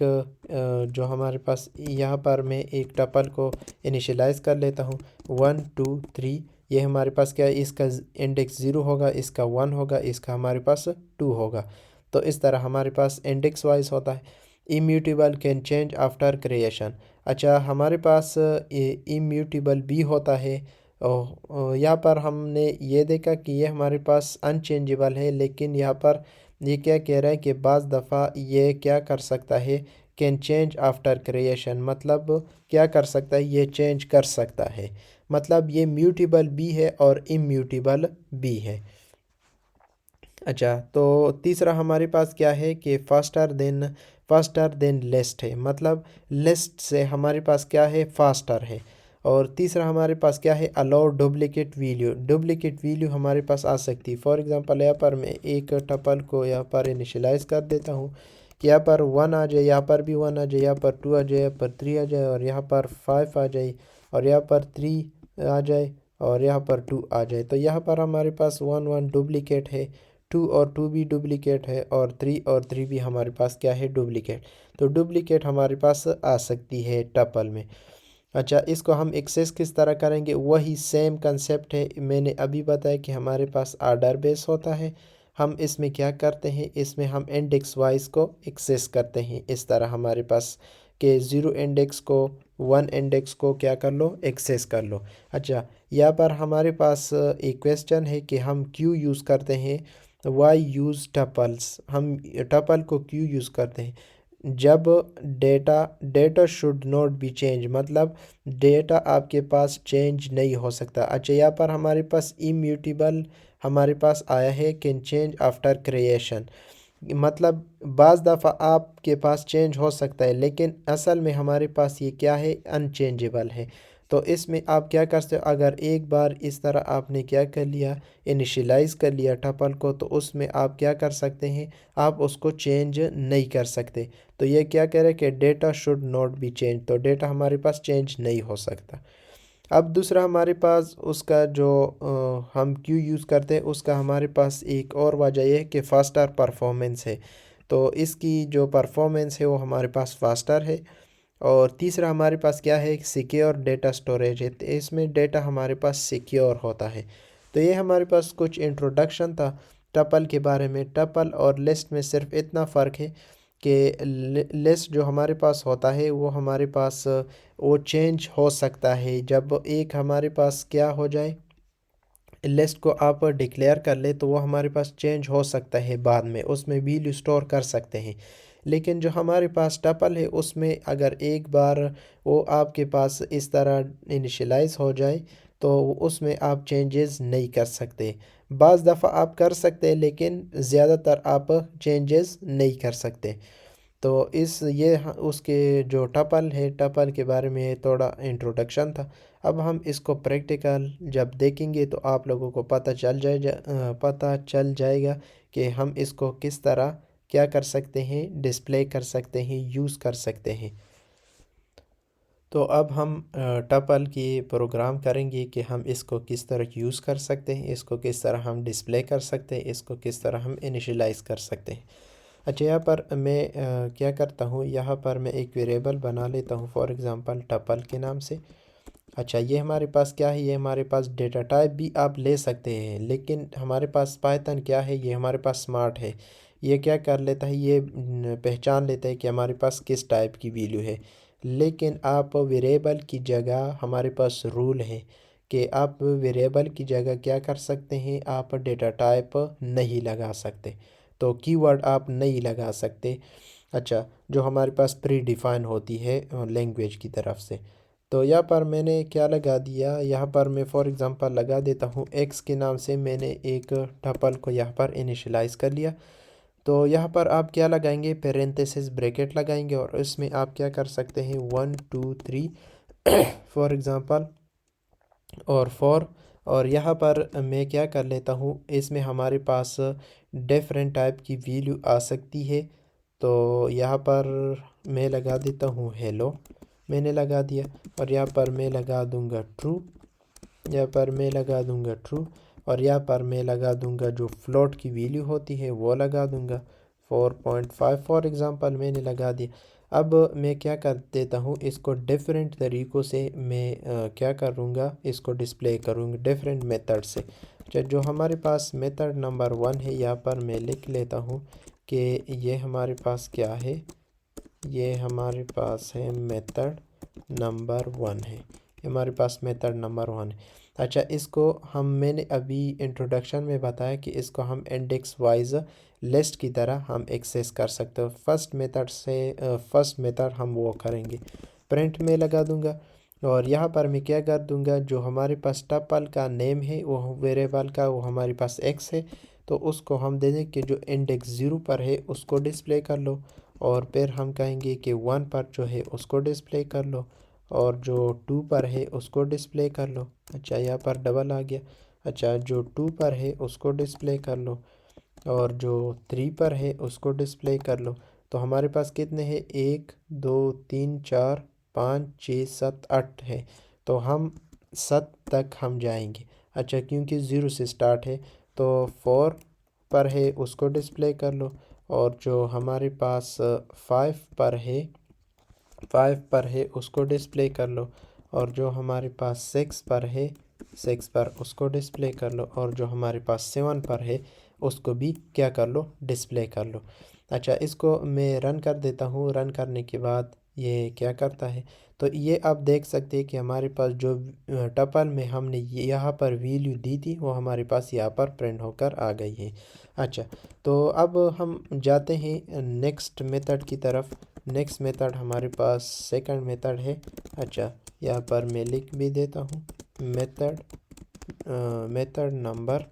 जो हमारे पास यहाँ पर मैं एक टपल को इनिशियलाइज़ कर लेता हूँ 1 2 3। ये हमारे पास क्या है, इसका इंडेक्स 0 होगा, इसका 1 होगा, इसका हमारे पास 2 होगा। तो इस तरह हमारे पास इंडेक्स वाइज होता है। Immutable can change after creation. अच्छा, हमारे पास इम्यूटेबल भी होता है। यहाँ पर हमने ये देखा कि ये हमारे पास अनचेंजेबल है, लेकिन यहाँ पर ये क्या कह रहा है कि बाज़ दफ़ा ये क्या कर सकता है, कैन चेंज आफ्टर क्रिएशन, मतलब क्या कर सकता है, ये चेंज कर सकता है। मतलब ये म्यूटेबल भी है और इम्यूटेबल भी है। अच्छा, तो तीसरा हमारे पास क्या है कि फास्टर देन लिस्ट है, मतलब लिस्ट से हमारे पास क्या है, फास्टर है। और तीसरा हमारे पास क्या है, अलाउ डुप्लीकेट वैल्यू हमारे पास आ सकती है। फॉर एग्जांपल यहाँ पर मैं एक टपल को यहाँ पर इनिशियलाइज़ कर देता हूँ कि यहाँ पर 1 आ जाए, यहाँ पर भी 1 आ जाए, यहाँ पर 2 आ जाए, यहाँ पर 3 आ जाए और यहाँ पर 5 आ जाए और यहाँ पर 3 आ जाए और यहाँ पर 2 आ जाए। तो यहाँ पर हमारे पास 1 1 डुप्लीकेट है, 2 और 2 भी डुप्लीकेट है और 3 और 3 भी हमारे पास क्या है, डुप्लीकेट। तो डुप्लीकेट हमारे पास आ सकती है टपल में। अच्छा, इसको हम एक्सेस किस तरह करेंगे, वही सेम कंसेप्ट है। मैंने अभी बताया कि हमारे पास आर्डर बेस होता है। हम इसमें क्या करते हैं, इसमें हम इंडेक्स वाइज को एक्सेस करते हैं इस तरह हमारे पास के 0 इंडेक्स को 1 इंडेक्स को क्या कर लो, एक्सेस कर लो। अच्छा, यहाँ पर हमारे पास एक क्वेश्चन है कि हम क्यों यूज़ करते हैं, वाई यूज़ टपल्स, हम टपल को क्यों यूज़ करते हैं जब data should not be change, मतलब डेटा आपके पास चेंज नहीं हो सकता। अच्छा, यहाँ पर हमारे पास इम्यूटेबल हमारे पास आया है, कैन चेंज आफ्टर क्रिएशन, मतलब बाज़ दफ़ा आपके पास चेंज हो सकता है, लेकिन असल में हमारे पास ये क्या है, अनचेंजेबल है। तो इसमें आप क्या कर सकते हो, अगर एक बार इस तरह आपने क्या कर लिया, इनिशियलाइज़ कर लिया टपल को, तो उसमें आप क्या कर सकते हैं, आप उसको चेंज नहीं कर सकते। तो ये क्या कह रहे हैं कि data should not be change, तो डेटा हमारे पास चेंज नहीं हो सकता। अब दूसरा हमारे पास उसका जो हम क्यों यूज़ करते हैं, उसका हमारे पास एक और वजह यह है कि फास्टर परफॉर्मेंस है। तो इसकी जो परफॉर्मेंस है वो हमारे पास फास्टर है। और तीसरा हमारे पास क्या है, सिक्योर डेटा स्टोरेज है, तो इसमें डेटा हमारे पास सिक्योर होता है। तो ये हमारे पास कुछ इंट्रोडक्शन था टपल के बारे में। टपल और लिस्ट में सिर्फ इतना फ़र्क है कि लिस्ट जो हमारे पास होता है वो हमारे पास वो चेंज हो सकता है। जब एक हमारे पास क्या हो जाए, लिस्ट को आप डिक्लेयर कर ले, तो वो हमारे पास चेंज हो सकता है बाद में, उसमें वैल्यू स्टोर कर सकते हैं। लेकिन जो हमारे पास टपल है उसमें अगर एक बार वो आपके पास इस तरह इनिशियलाइज हो जाए तो उसमें आप चेंजेस नहीं कर सकते। बाज़ दफ़ा आप कर सकते हैं लेकिन ज़्यादातर आप चेंजेस नहीं कर सकते। तो उसके जो टपल है, टपल के बारे में थोड़ा इंट्रोडक्शन था। अब हम इसको प्रैक्टिकल जब देखेंगे तो आप लोगों को पता चल जाएगा कि हम इसको किस तरह क्या कर सकते हैं, डिस्प्ले कर सकते हैं, यूज़ कर सकते हैं। तो अब हम टपल की प्रोग्राम करेंगे कि हम इसको किस तरह यूज़ कर सकते हैं, इसको किस तरह हम डिस्प्ले कर सकते हैं, इसको किस तरह हम इनिशियलाइज़ कर सकते हैं। अच्छा, यहाँ पर मैं क्या करता हूँ, यहाँ पर मैं एक वेरिएबल बना लेता हूँ फॉर एग्ज़ाम्पल टपल के नाम से। अच्छा, ये हमारे पास क्या है, ये हमारे पास डेटा टाइप भी आप ले सकते हैं, लेकिन हमारे पास पाइथन क्या है, ये हमारे पास स्मार्ट है। ये क्या कर लेता है, ये पहचान लेता है कि हमारे पास किस टाइप की वैल्यू है। लेकिन आप वेरिएबल की जगह हमारे पास रूल है कि आप वेरिएबल की जगह क्या कर सकते हैं, आप डेटा टाइप नहीं लगा सकते, तो कीवर्ड आप नहीं लगा सकते। अच्छा, जो हमारे पास प्री डिफ़ाइन होती है लैंग्वेज की तरफ से। तो यहाँ पर मैंने क्या लगा दिया, यहाँ पर मैं फॉर एग्ज़ाम्पल लगा देता हूँ एक्स के नाम से मैंने एक टपल को यहाँ पर इनिशियलाइज़ कर लिया। तो यहाँ पर आप क्या लगाएंगे, पेरेंथेसिस ब्रैकेट लगाएंगे और इसमें आप क्या कर सकते हैं 1 2 3 फॉर एग्ज़ाम्पल और 4। और यहाँ पर मैं क्या कर लेता हूँ, इसमें हमारे पास डिफरेंट टाइप की वैल्यू आ सकती है। तो यहाँ पर मैं लगा देता हूँ हेलो, मैंने लगा दिया। और यहाँ पर मैं लगा दूँगा ट्रू, यहाँ पर मैं लगा दूँगा ट्रू। और यहाँ पर मैं लगा दूँगा जो फ्लोट की वैल्यू होती है वो लगा दूँगा 4.5 फॉर एग्ज़ाम्पल मैंने लगा दिया। अब मैं क्या कर देता हूँ, इसको डिफरेंट तरीक़ों से मैं क्या करूँगा, इसको डिस्प्ले करूँगा डिफरेंट मेथड से। जो हमारे पास मेथड नंबर 1 है, यहाँ पर मैं लिख लेता हूँ कि ये हमारे पास क्या है, ये हमारे पास है मेथड नंबर 1 है, हमारे पास मेथड नंबर 1 है। अच्छा, इसको मैंने अभी इंट्रोडक्शन में बताया कि इसको हम इंडेक्स वाइज लिस्ट की तरह हम एक्सेस कर सकते हो। फर्स्ट मेथड हम वो करेंगे, प्रिंट में लगा दूंगा। और यहाँ पर मैं क्या कर दूंगा, जो हमारे पास टपल का नेम है वो वेरिएबल का वो हमारे पास एक्स है, तो उसको हम दे दें कि जो इंडेक्स 0 पर है उसको डिस्प्ले कर लो। और फिर हम कहेंगे कि 1 पर जो है उसको डिस्प्ले कर लो, और जो 2 पर है उसको डिस्प्ले कर लो। अच्छा, यहाँ पर डबल आ गया। अच्छा, जो 2 पर है उसको डिस्प्ले कर लो, और जो 3 पर है उसको डिस्प्ले कर लो। तो हमारे पास कितने हैं, 1 2 3 4 5 6 7 8 है। तो हम 7 तक हम जाएंगे। अच्छा, क्योंकि 0 से स्टार्ट है, तो 4 पर है उसको डिस्प्ले कर लो, और जो हमारे पास 5 पर है उसको डिस्प्ले कर लो, और जो हमारे पास 6 पर है 6 पर उसको डिस्प्ले कर लो, और जो हमारे पास 7 पर है उसको भी क्या कर लो, डिस्प्ले कर लो। अच्छा, इसको मैं रन कर देता हूँ। रन करने के बाद ये क्या करता है, तो ये आप देख सकते हैं कि हमारे पास जो टपल में हमने यहाँ पर वैल्यू दी थी वो हमारे पास यहाँ पर प्रिंट होकर आ गई है। अच्छा, तो अब हम जाते हैं नेक्स्ट मेथड की तरफ। नेक्स्ट मेथड हमारे पास सेकंड मेथड है। अच्छा, यहाँ पर मैं लिख भी देता हूँ method number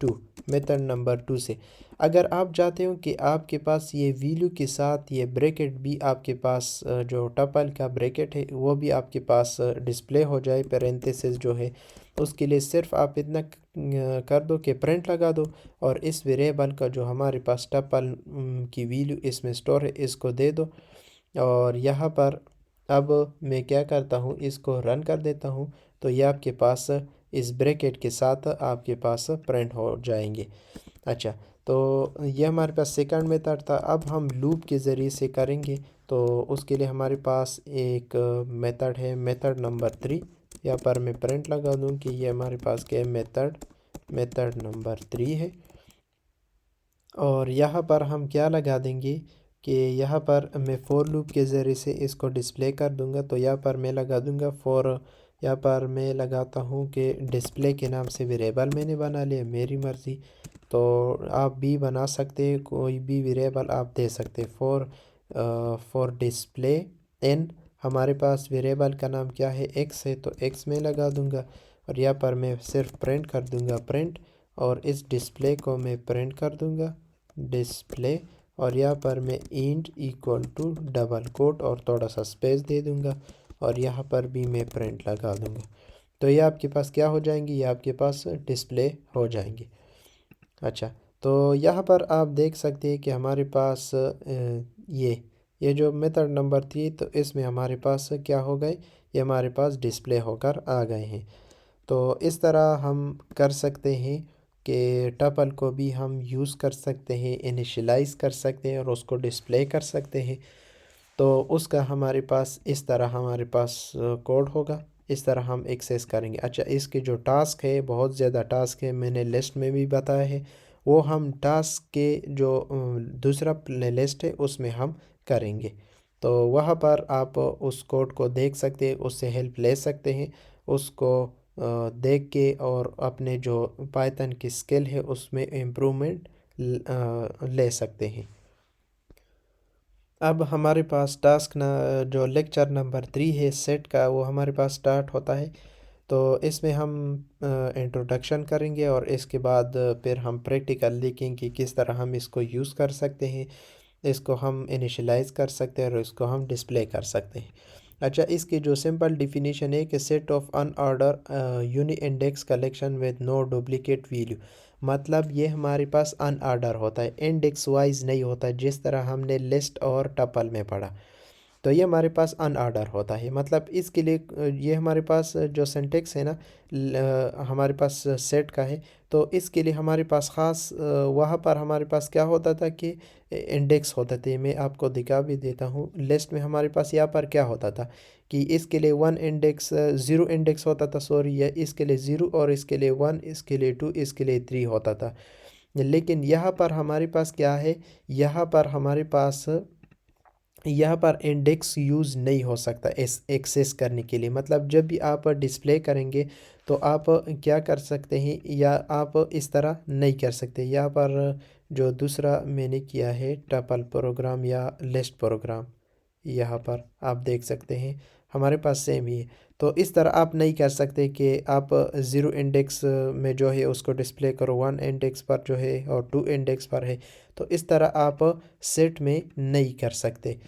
two, method number 2 से। अगर आप चाहते हो कि आपके पास ये वैल्यू के साथ ये ब्रैकेट भी आपके पास जो टपल का ब्रैकेट है वो भी आपके पास डिस्प्ले हो जाए, पैरेंथेसिस जो है, उसके लिए सिर्फ आप इतना कर दो कि प्रिंट लगा दो और इस वेरिएबल का जो हमारे पास टपल की वैल्यू इसमें स्टोर है इसको दे दो। और यहाँ पर अब मैं क्या करता हूँ, इसको रन कर देता हूँ, तो ये आपके पास इस ब्रैकेट के साथ आपके पास प्रिंट हो जाएंगे। अच्छा, तो ये हमारे पास सेकंड मेथड था। अब हम लूप के ज़रिए से करेंगे, तो उसके लिए हमारे पास एक मेथड है, मेथड नंबर 3। यहाँ पर मैं प्रिंट लगा दूँ कि ये हमारे पास क्या है, मेथड नंबर 3 है। और यहाँ पर हम क्या लगा देंगे कि यहाँ पर मैं फॉर लूप के ज़रिए से इसको डिस्प्ले कर दूँगा। तो यहाँ पर मैं लगा दूँगा फॉर, यहाँ पर मैं लगाता हूँ कि डिस्प्ले के नाम से वेरिएबल मैंने बना लिया, मेरी मर्ज़ी। तो आप भी बना सकते हैं, कोई भी वेरिएबल आप दे सकते हैं। फॉर डिस्प्ले एन, हमारे पास वेरिएबल का नाम क्या है, एक्स है, तो एक्स में लगा दूँगा। और यहाँ पर मैं सिर्फ प्रिंट कर दूँगा प्रिंट, और इस डिस्प्ले को मैं प्रिंट कर दूँगा डिस्प्ले। और यहाँ पर मैं int equal to double quote और थोड़ा सा स्पेस दे दूँगा, और यहाँ पर भी मैं प्रिंट लगा दूँगा। तो ये आपके पास क्या हो जाएंगी, ये आपके पास डिस्प्ले हो जाएंगे। अच्छा, तो यहाँ पर आप देख सकते हैं कि हमारे पास ये जो मेथड नंबर थी, तो इसमें हमारे पास क्या हो गए, ये हमारे पास डिस्प्ले होकर आ गए हैं। तो इस तरह हम कर सकते हैं कि टपल को भी हम यूज़ कर सकते हैं, इनिशियलाइज़ कर सकते हैं और उसको डिस्प्ले कर सकते हैं। तो उसका हमारे पास इस तरह हमारे पास कोड होगा, इस तरह हम एक्सेस करेंगे। अच्छा, इसके जो टास्क है, बहुत ज़्यादा टास्क है, मैंने लिस्ट में भी बताया है, वो हम टास्क के जो दूसरा प्ले लिस्ट है उसमें हम करेंगे। तो वहाँ पर आप उस कोड को देख सकते हैं, उससे हेल्प ले सकते हैं, उसको देख के और अपने जो पाइथन की स्किल है उसमें इम्प्रूवमेंट ले सकते हैं। अब हमारे पास टास्क ना जो लेक्चर नंबर 3 है सेट का, वो हमारे पास स्टार्ट होता है। तो इसमें हम इंट्रोडक्शन करेंगे और इसके बाद फिर हम प्रैक्टिकल देखेंगे कि किस तरह हम इसको यूज़ कर सकते हैं, इसको हम इनिशियलाइज़ कर सकते हैं और इसको हम डिस्प्ले कर सकते हैं। अच्छा, इसकी जो सिंपल डिफिनीशन है कि set of unorder unindex collection with no duplicate value, मतलब ये हमारे पास अनऑर्डर होता है, इंडेक्स वाइज नहीं होता, जिस तरह हमने लिस्ट और टपल में पढ़ा। तो ये हमारे पास अनऑर्डर होता है, मतलब इसके लिए ये हमारे पास जो सिंटेक्स है ना, हमारे पास सेट का है। तो इसके लिए हमारे पास ख़ास वहाँ पर हमारे पास क्या होता था कि इंडेक्स होते थे। मैं आपको दिखा भी देता हूँ, लिस्ट में हमारे पास यहाँ पर क्या होता था कि इसके लिए वन इंडेक्स, ज़ीरो इंडेक्स होता था, सॉरी, या इसके लिए ज़ीरो और इसके लिए वन, इसके लिए टू, इसके लिए थ्री होता था। लेकिन यहाँ पर हमारे पास क्या है, यहाँ पर हमारे पास यहाँ पर इंडेक्स यूज़ नहीं हो सकता इस एक्सेस करने के लिए। मतलब जब भी आप डिस्प्ले करेंगे तो आप क्या कर सकते हैं, या आप इस तरह नहीं कर सकते। यहाँ पर जो दूसरा मैंने किया है टपल प्रोग्राम या लिस्ट प्रोग्राम, यहाँ पर आप देख सकते हैं हमारे पास सेम ही है। तो इस तरह आप नहीं कर सकते कि आप ज़ीरो इंडेक्स में जो है उसको डिस्प्ले करो, वन इंडेक्स पर जो है और टू इंडेक्स पर है। तो इस तरह आप सेट में नहीं कर सकते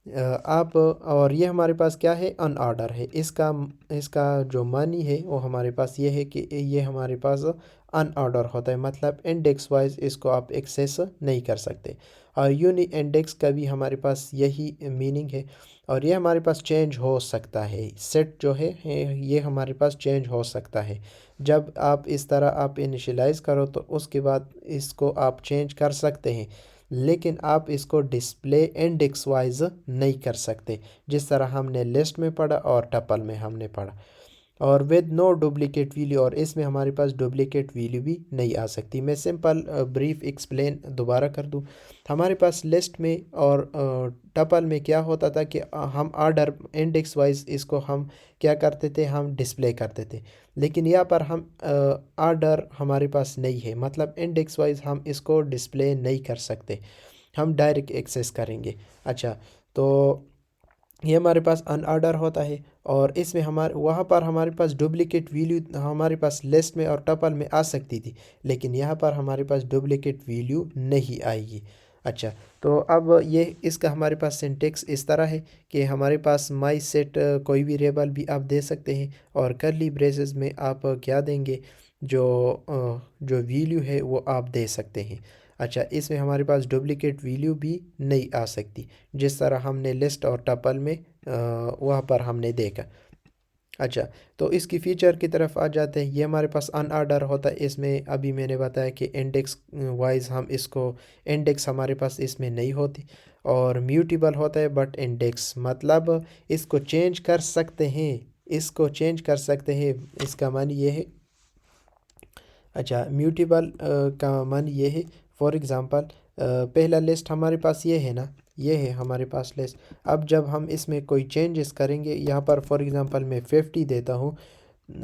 आप। और ये हमारे पास क्या है, अनऑर्डर है। इसका इसका जो मानी है वो हमारे पास ये है कि ये हमारे पास अनऑर्डर होता है, मतलब इंडेक्स वाइज इसको आप एक्सेस नहीं कर सकते। और यूनी इंडेक्स का भी हमारे पास यही मीनिंग है। और ये हमारे पास चेंज हो सकता है, सेट जो है ये हमारे पास चेंज हो सकता है। जब आप इस तरह आप इनिशियलाइज़ करो तो उसके बाद इसको आप चेंज कर सकते हैं, लेकिन आप इसको डिस्प्ले इंडेक्स वाइज नहीं कर सकते, जिस तरह हमने लिस्ट में पढ़ा और टपल में हमने पढ़ा। और विद नो डुप्लीकेट वैल्यू, और इसमें हमारे पास डुप्लीकेट वैल्यू भी नहीं आ सकती। मैं सिंपल ब्रीफ एक्सप्लेन दोबारा कर दूं। हमारे पास लिस्ट में और टपल में क्या होता था कि हम आर्डर इंडेक्स वाइज इसको हम क्या करते थे, हम डिस्प्ले करते थे। लेकिन यहाँ पर हम आर्डर हमारे पास नहीं है, मतलब इंडेक्स वाइज हम इसको डिस्प्ले नहीं कर सकते, हम डायरेक्ट एक्सेस करेंगे। अच्छा, तो ये हमारे पास अनऑर्डर होता है और इसमें हमारे वहाँ पर हमारे पास डुप्लिकेट वैल्यू हमारे पास लिस्ट में और टपल में आ सकती थी, लेकिन यहाँ पर हमारे पास डुप्लिकेट वैल्यू नहीं आएगी। अच्छा, तो अब ये इसका हमारे पास सिंटेक्स इस तरह है कि हमारे पास माई सेट कोई भी वेरिएबल भी आप दे सकते हैं और करली ब्रेसेस में आप क्या देंगे, जो जो वैल्यू है वो आप दे सकते हैं। अच्छा, इसमें हमारे पास डुप्लिकेट वैल्यू भी नहीं आ सकती, जिस तरह हमने लिस्ट और टपल में वहाँ पर हमने देखा। अच्छा, तो इसकी फ़ीचर की तरफ आ जाते हैं। ये हमारे पास अनऑर्डर होता है, इसमें अभी मैंने बताया कि इंडेक्स वाइज हम इसको, इंडेक्स हमारे पास इसमें नहीं होती। और म्यूटेबल होता है बट इंडेक्स, मतलब इसको चेंज कर सकते हैं, इसको चेंज कर सकते हैं, इसका मानी ये है। अच्छा, म्यूटेबल का मान ये है, फॉर एग्ज़ाम्पल पहला लिस्ट हमारे पास ये है ना, ये है हमारे पास लिस्ट। अब जब हम इसमें कोई चेंजेस करेंगे, यहाँ पर फॉर एग्ज़ाम्पल मैं 50 देता हूँ,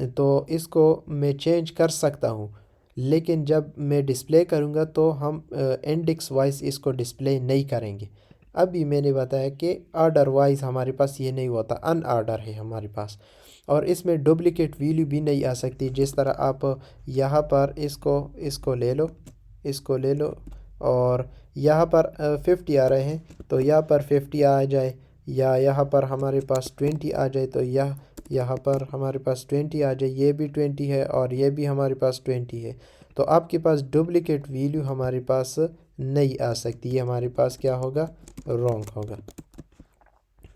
तो इसको मैं चेंज कर सकता हूँ, लेकिन जब मैं डिस्प्ले करूँगा तो हम इंडेक्स वाइज इसको डिस्प्ले नहीं करेंगे। अभी मैंने बताया कि आर्डर वाइज हमारे पास ये नहीं होता, अनऑर्डर है हमारे पास। और इसमें डुप्लिकेट वैल्यू भी नहीं आ सकती, जिस तरह आप यहाँ पर इसको इसको ले लो, इसको ले लो और यहाँ पर 50 आ रहे हैं तो यहाँ पर 50 आ जाए, या यहाँ पर हमारे पास 20 आ जाए तो यहाँ पर हमारे पास 20 आ जाए, ये भी 20 है और ये भी हमारे पास 20 है। तो आपके पास डुप्लिकेट वैल्यू हमारे पास नहीं आ सकती, ये हमारे पास क्या होगा, रॉन्ग होगा।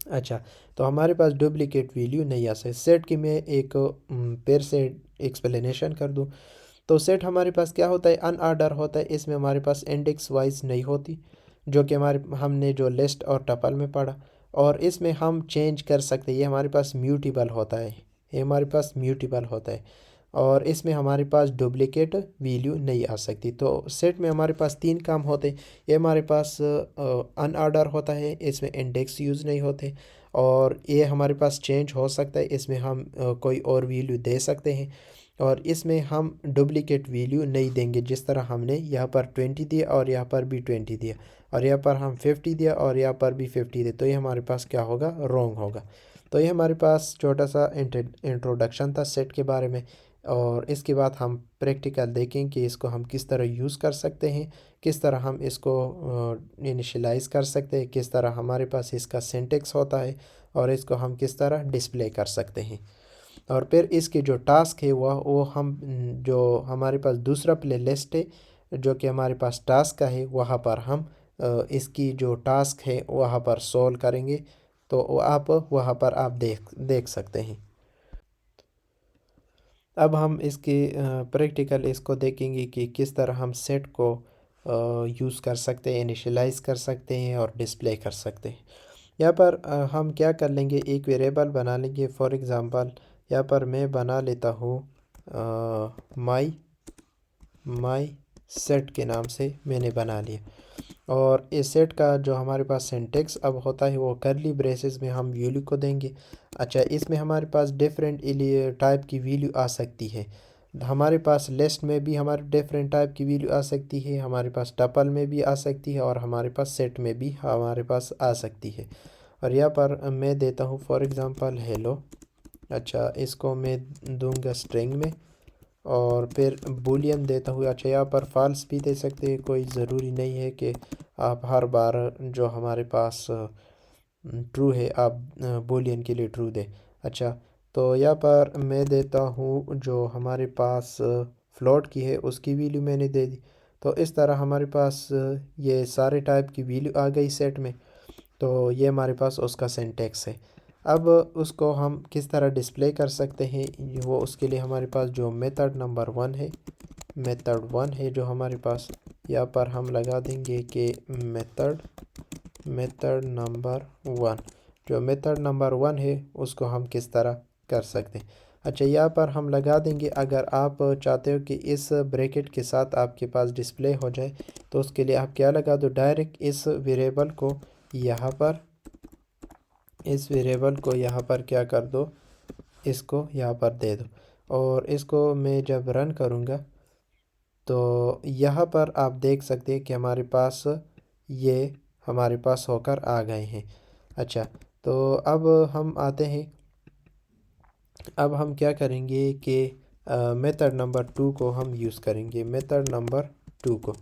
अच्छा, तो हमारे पास डुप्लिकेट वैल्यू नहीं आ सकती। सेट की मैं एक पेर से एक्सप्लेनेशन कर दूं, तो सेट हमारे पास क्या होता है, अनऑर्डर होता है। इसमें हमारे पास इंडेक्स वाइज नहीं होती, जो कि हमारे हमने जो लिस्ट और टपल में पढ़ा। और इसमें हम चेंज कर सकते हैं, ये हमारे पास म्यूटेबल होता है, ये हमारे पास म्यूटेबल होता है। और इसमें हमारे पास डुप्लिकेट वैल्यू नहीं आ सकती। तो सेट में हमारे पास तीन काम होते हैं। ये हमारे पास अनऑर्डर होता है, इसमें इंडेक्स यूज़ नहीं होते, और ये हमारे पास चेंज हो सकता है, इसमें हम कोई और वैल्यू दे सकते हैं। और इसमें हम डुप्लिकेट वैल्यू नहीं देंगे, जिस तरह हमने यहाँ पर 20 दिया और यहाँ पर भी 20 दिया, और यहाँ पर हम 50 दिया और यहाँ पर भी 50 दिया, तो ये हमारे पास क्या होगा, रॉन्ग होगा। तो ये हमारे पास छोटा सा इंट्रोडक्शन था सेट के बारे में। और इसके बाद हम प्रैक्टिकल देखें कि इसको हम किस तरह यूज़ कर सकते हैं, किस तरह हम इसको इनिशियलाइज़ कर सकते हैं, किस तरह हमारे पास इसका सिंटेक्स होता है, और इसको हम किस तरह डिस्प्ले कर सकते हैं। और फिर इसके जो टास्क है वो हम जो हमारे पास दूसरा प्ले लिस्ट है, जो कि हमारे पास टास्क का है, वहाँ पर हम इसकी जो टास्क है वहाँ पर सॉल्व करेंगे। तो आप वहाँ पर आप देख देख सकते हैं। अब हम इसकी प्रैक्टिकल इसको देखेंगे कि किस तरह हम सेट को यूज़ कर सकते हैं, इनिशियलाइज़ कर सकते हैं और डिस्प्ले कर सकते हैं। यहाँ पर हम क्या कर लेंगे, एक वेरिएबल बना लेंगे। फॉर एग्ज़ाम्पल यहाँ पर मैं बना लेता हूँ माई माई सेट के नाम से मैंने बना लिया। और इस सेट का जो हमारे पास सिंटेक्स अब होता है, वो करली ब्रेसेस में हम वैल्यू को देंगे। अच्छा, इसमें हमारे पास डिफरेंट टाइप की वैल्यू आ सकती है। हमारे पास लिस्ट में भी हमारे डिफरेंट टाइप की वैल्यू आ सकती है, हमारे पास टपल में भी आ सकती है, और हमारे पास सेट में भी हमारे पास आ सकती है। और यहाँ पर मैं देता हूँ फॉर एग्ज़ाम्पल हेलो। अच्छा, इसको मैं दूंगा स्ट्रिंग में, और फिर बूलियन देता हूँ। अच्छा, यहाँ पर फॉल्स भी दे सकते हैं, कोई ज़रूरी नहीं है कि आप हर बार जो हमारे पास ट्रू है आप बूलियन के लिए ट्रू दें। अच्छा, तो यहाँ पर मैं देता हूँ जो हमारे पास फ्लोट की है उसकी वैल्यू मैंने दे दी। तो इस तरह हमारे पास ये सारे टाइप की वैल्यू आ गई सेट में। तो ये हमारे पास उसका सिंटेक्स है। अब उसको हम किस तरह डिस्प्ले कर सकते हैं, वो उसके लिए हमारे पास जो मेथड नंबर 1 है, मेथड 1 है जो हमारे पास, यहाँ पर हम लगा देंगे कि मेथड नंबर 1, जो मेथड नंबर 1 है उसको हम किस तरह कर सकते हैं। अच्छा, यहाँ पर हम लगा देंगे, अगर आप चाहते हो कि इस ब्रैकेट के साथ आपके पास डिस्प्ले हो जाए, तो उसके लिए आप क्या लगा दो, डायरेक्ट इस वेरिएबल को यहाँ पर, इस वेरिएबल को यहाँ पर क्या कर दो, इसको यहाँ पर दे दो। और इसको मैं जब रन करूँगा तो यहाँ पर आप देख सकते हैं कि हमारे पास ये हमारे पास होकर आ गए हैं। अच्छा, तो अब हम आते हैं, अब हम क्या करेंगे कि मेथड नंबर 2 को हम यूज़ करेंगे, मेथड नंबर 2 को।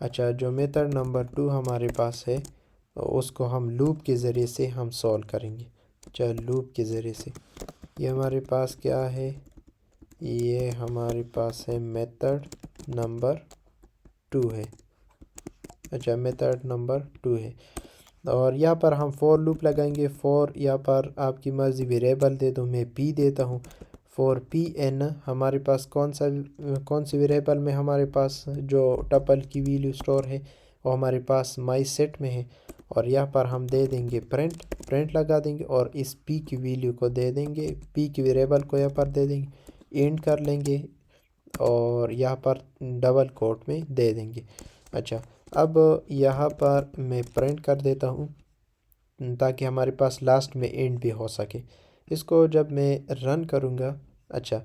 अच्छा, जो मेथड नंबर 2 हमारे पास है उसको हम लूप के ज़रिए से हम सॉल्व करेंगे। अच्छा, लूप के ज़रिए से ये हमारे पास क्या है, ये हमारे पास है मेथड नंबर 2 है। अच्छा, मेथड नंबर 2 है और यहाँ पर हम फॉर लूप लगाएंगे। फॉर यहाँ पर आपकी मर्ज़ी वेरिएबल दे दो, मैं पी देता हूँ। फॉर पी एन हमारे पास कौन सी वेरिएबल में हमारे पास जो टपल की वैल्यू स्टोर है वो हमारे पास माई सेट में है। और यहाँ पर हम दे देंगे प्रिंट लगा देंगे और इस पी की वैल्यू को दे देंगे, पी की वेरिएबल को यहाँ पर दे देंगे, एंड कर लेंगे और यहाँ पर डबल कोट में दे देंगे। अच्छा, अब यहाँ पर मैं प्रिंट कर देता हूँ ताकि हमारे पास लास्ट में एंड भी हो सके। इसको जब मैं रन करूँगा, अच्छा,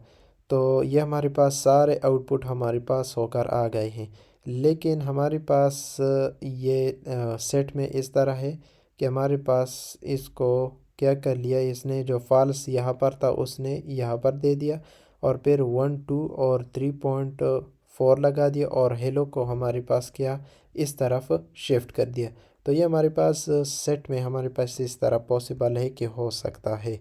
तो ये हमारे पास सारे आउटपुट हमारे पास होकर आ गए हैं। लेकिन हमारे पास ये सेट में इस तरह है कि हमारे पास इसको क्या कर लिया इसने, जो फॉल्स यहाँ पर था उसने यहाँ पर दे दिया और फिर 1 2 और 3.4 लगा दिया और हेलो को हमारे पास क्या इस तरफ शिफ्ट कर दिया। तो ये हमारे पास सेट में हमारे पास इस तरह पॉसिबल है कि हो सकता है।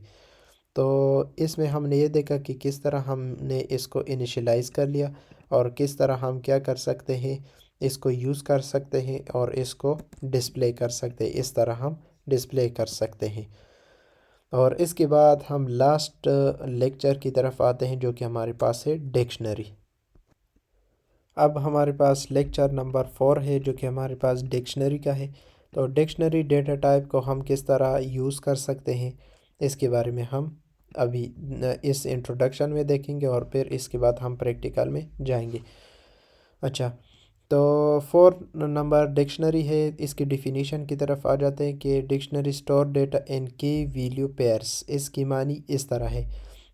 तो इसमें हमने ये देखा कि किस तरह हमने इसको इनिशियलाइज़ कर लिया और किस तरह हम क्या कर सकते हैं, इसको यूज़ कर सकते हैं और इसको डिस्प्ले कर सकते हैं। इस तरह हम डिस्प्ले कर सकते हैं। और इसके बाद हम लास्ट लेक्चर की तरफ आते हैं जो कि हमारे पास है डिक्शनरी। अब हमारे पास लेक्चर नंबर 4 है जो कि हमारे पास डिक्शनरी का है। तो डिक्शनरी डेटा टाइप को हम किस तरह यूज़ कर सकते हैं इसके बारे में हम अभी इस इंट्रोडक्शन में देखेंगे और फिर इसके बाद हम प्रैक्टिकल में जाएंगे। अच्छा, तो 4 नंबर डिक्शनरी है, इसकी डिफिनीशन की तरफ आ जाते हैं कि डिक्शनरी स्टोर डेटा इन की वैल्यू पेयर्स। इसकी मानी इस तरह है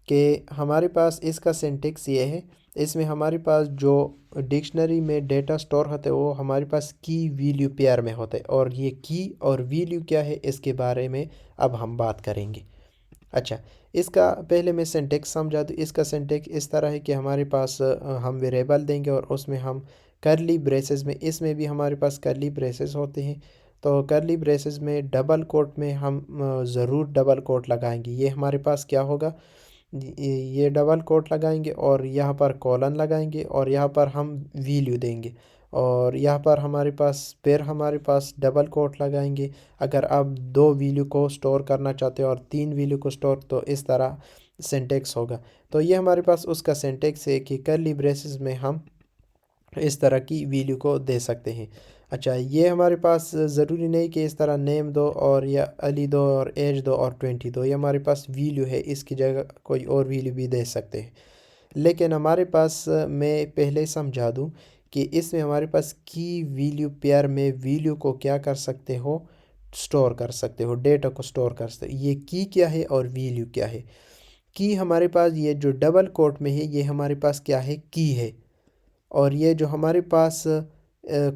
कि हमारे पास इसका सिंटेक्स ये है, इसमें हमारे पास जो डिक्शनरी में डेटा स्टोर होते हैं वो हमारे पास की वैल्यू पेयर में होते हैं और ये की और वैल्यू क्या है इसके बारे में अब हम बात करेंगे। अच्छा, इसका पहले मैं सिंटेक्स समझा दूँ। इसका सिंटेक्स इस तरह है कि हमारे पास हम वेरिएबल देंगे और उसमें हम करली ब्रेसेस में, इसमें भी हमारे पास करली ब्रेसेस होते हैं। तो करली ब्रेसेस में डबल कोट में हम ज़रूर डबल कोट लगाएंगे। ये हमारे पास क्या होगा, ये डबल कोट लगाएंगे और यहाँ पर कॉलन लगाएंगे और यहाँ पर हम वैल्यू देंगे और यहाँ पर हमारे पास फिर हमारे पास डबल कोट लगाएंगे अगर आप 2 वैल्यू को स्टोर करना चाहते हो और 3 वैल्यू को स्टोर, तो इस तरह सिंटेक्स होगा। तो ये हमारे पास उसका सिंटेक्स है कि कर्ली ब्रेसेस में हम इस तरह की वैल्यू को दे सकते हैं। अच्छा, ये हमारे पास ज़रूरी नहीं कि इस तरह नेम दो और या अली दो और एज दो और 20 दो, ये हमारे पास वैल्यू है, इसकी जगह कोई और वैल्यू भी दे सकते हैं। लेकिन हमारे पास मैं पहले समझा दूं कि इसमें हमारे पास की वैल्यू पेयर में वैल्यू को क्या कर सकते हो, स्टोर कर सकते हो, डेटा को स्टोर कर सकते हो। ये की क्या है और वैल्यू क्या है। की हमारे पास ये जो डबल कोट में है ये हमारे पास क्या है, की है। और ये जो हमारे पास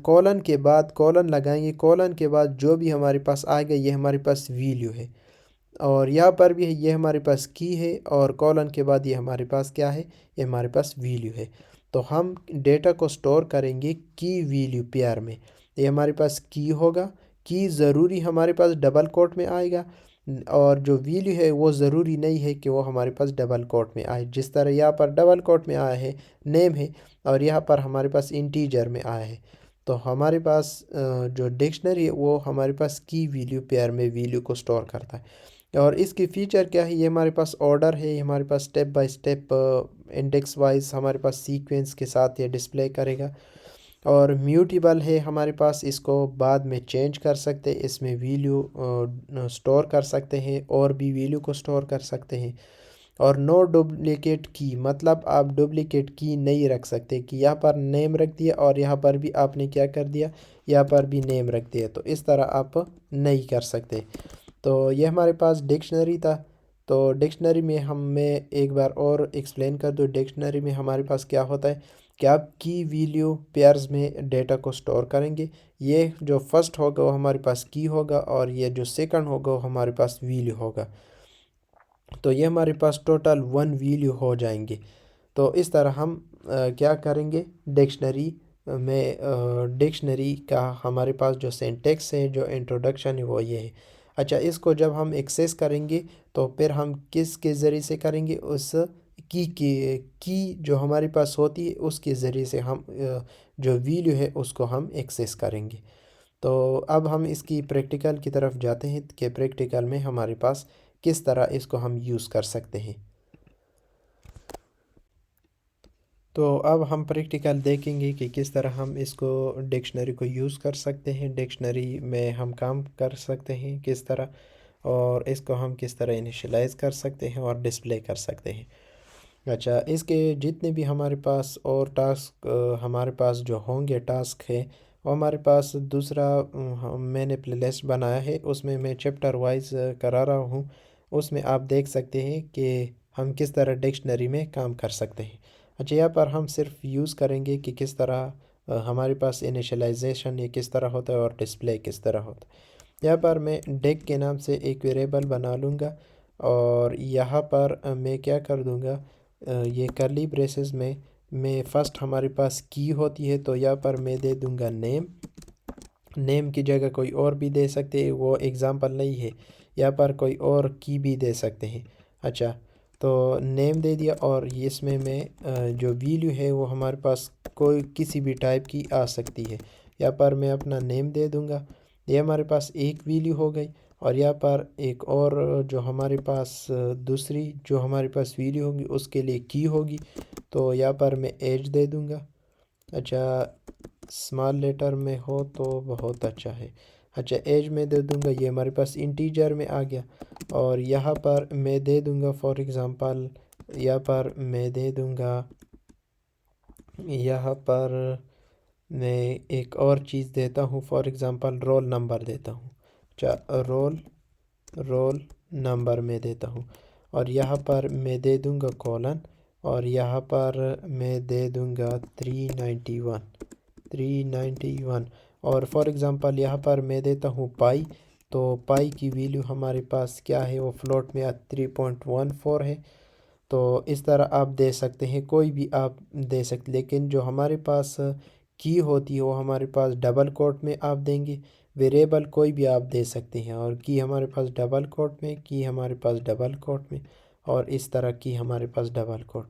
कॉलन के बाद कॉलन लगाएंगे, कॉलन के बाद जो भी हमारे पास आएगा ये हमारे पास वैल्यू है। और यहाँ पर भी है, ये हमारे पास की है और कॉलन के बाद ये हमारे पास क्या है, ये हमारे पास वैल्यू है। तो हम डेटा को स्टोर करेंगे की वैल्यू पेयर में। ये हमारे पास की होगा, की ज़रूरी हमारे पास डबल कोट में आएगा और जो वैल्यू है वो ज़रूरी नहीं है कि वो हमारे पास डबल कोट में आए। जिस तरह यहाँ पर डबल कोट में आया है नेम है और यहाँ पर हमारे पास इंटीजर में आया है। तो हमारे पास जो डिक्शनरी है वो हमारे पास की वैल्यू पेयर में वैल्यू को स्टोर करता है। और इसकी फ़ीचर क्या है, ये हमारे पास ऑर्डर है, ये हमारे पास step by step index wise हमारे पास सीक्वेंस के साथ ये डिस्प्ले करेगा। और म्यूटेबल है हमारे पास, इसको बाद में चेंज कर सकते हैं, इसमें वैल्यू स्टोर कर सकते हैं और भी वैल्यू को स्टोर कर सकते हैं। और नो डुप्लिकेट की, मतलब आप डुप्लिकेट की नहीं रख सकते कि यहाँ पर नेम रख दिया और यहाँ पर भी आपने क्या कर दिया, यहाँ पर भी नेम रख दिया, तो इस तरह आप नहीं कर सकते। तो ये हमारे पास डिक्शनरी था। तो डिक्शनरी में हम मैं एक बार और एक्सप्लेन कर दूँ, डिक्शनरी में हमारे पास क्या होता है, कैप की वैल्यू पेयर्स में डेटा को स्टोर करेंगे। ये जो फर्स्ट होगा वो हमारे पास की होगा और ये जो सेकंड होगा वो हमारे पास वैल्यू होगा। तो ये हमारे पास टोटल 1 वैल्यू हो जाएंगे। तो इस तरह हम क्या करेंगे, डिक्शनरी में डिक्शनरी का हमारे पास जो सिंटेक्स है, जो इंट्रोडक्शन है वो ये है। अच्छा, इसको जब हम एक्सेस करेंगे तो फिर हम किस के ज़रिए से करेंगे, उस की जो हमारे पास होती है उसके ज़रिए से हम जो वैल्यू है उसको हम एक्सेस करेंगे। तो अब हम इसकी प्रैक्टिकल की तरफ जाते हैं कि प्रैक्टिकल में हमारे पास किस तरह इसको हम यूज़ कर सकते हैं। तो अब हम प्रैक्टिकल देखेंगे कि किस तरह हम इसको डिक्शनरी को यूज़ कर सकते हैं, डिक्शनरी में हम काम कर सकते हैं किस तरह, और इसको हम किस तरह इनिशियलाइज़ कर सकते हैं और डिस्प्ले कर सकते हैं। अच्छा, इसके जितने भी हमारे पास और टास्क हमारे पास जो होंगे टास्क है, वो हमारे पास दूसरा मैंने प्लेलिस्ट बनाया है, उसमें मैं चैप्टर वाइज करा रहा हूँ। उसमें आप देख सकते हैं कि हम किस तरह डिक्शनरी में काम कर सकते हैं। अच्छा, यहाँ पर हम सिर्फ यूज़ करेंगे कि किस तरह हमारे पास इनिशियलाइजेशन ये किस तरह होता है और डिस्प्ले किस तरह होता है। यहाँ पर मैं डेक के नाम से एक वेरिएबल बना लूँगा और यहाँ पर मैं क्या कर दूँगा, ये करली ब्रेसेस में मैं फ़र्स्ट हमारे पास की होती है तो यहाँ पर मैं दे दूँगा नेम। नेम की जगह कोई और भी दे सकते हैं, वो एग्ज़ाम्पल नहीं है, यहाँ पर कोई और की भी दे सकते हैं। अच्छा, तो नेम दे दिया और इसमें मैं जो वैल्यू है वो हमारे पास कोई किसी भी टाइप की आ सकती है। यहाँ पर मैं अपना नेम दे दूँगा, ये हमारे पास एक वैल्यू हो गई। और यहाँ पर एक और जो हमारे पास दूसरी जो हमारे पास वैल्यू होगी उसके लिए की होगी, तो यहाँ पर मैं एज दे दूँगा। अच्छा, स्मॉल लेटर में हो तो बहुत अच्छा है। अच्छा, एज में दे दूँगा, ये हमारे पास इंटीजर में आ गया। और यहाँ पर मैं दे दूँगा फॉर एग्ज़ाम्पल, यहाँ पर मैं दे दूँगा, यहाँ पर मैं एक और चीज़ देता हूँ, फॉर एग्ज़ाम्पल रोल नंबर देता हूँ। अच्छा, रोल रोल नंबर में देता हूँ और यहाँ पर मैं दे दूँगा कॉलन और यहाँ पर मैं दे दूँगा 391 और फॉर एग्ज़ाम्पल यहाँ पर मैं देता हूँ पाई। तो पाई की वैल्यू हमारे पास क्या है, वो फ्लोट में 3.14 है। तो इस तरह आप दे सकते हैं, कोई भी आप दे सकते, लेकिन जो हमारे पास की होती है वो हमारे पास डबल कोट में आप देंगे। वेरिएबल कोई भी आप दे सकते हैं और की हमारे पास डबल कोट में, की हमारे पास डबल कोट में और इस तरह की हमारे पास डबल कोट।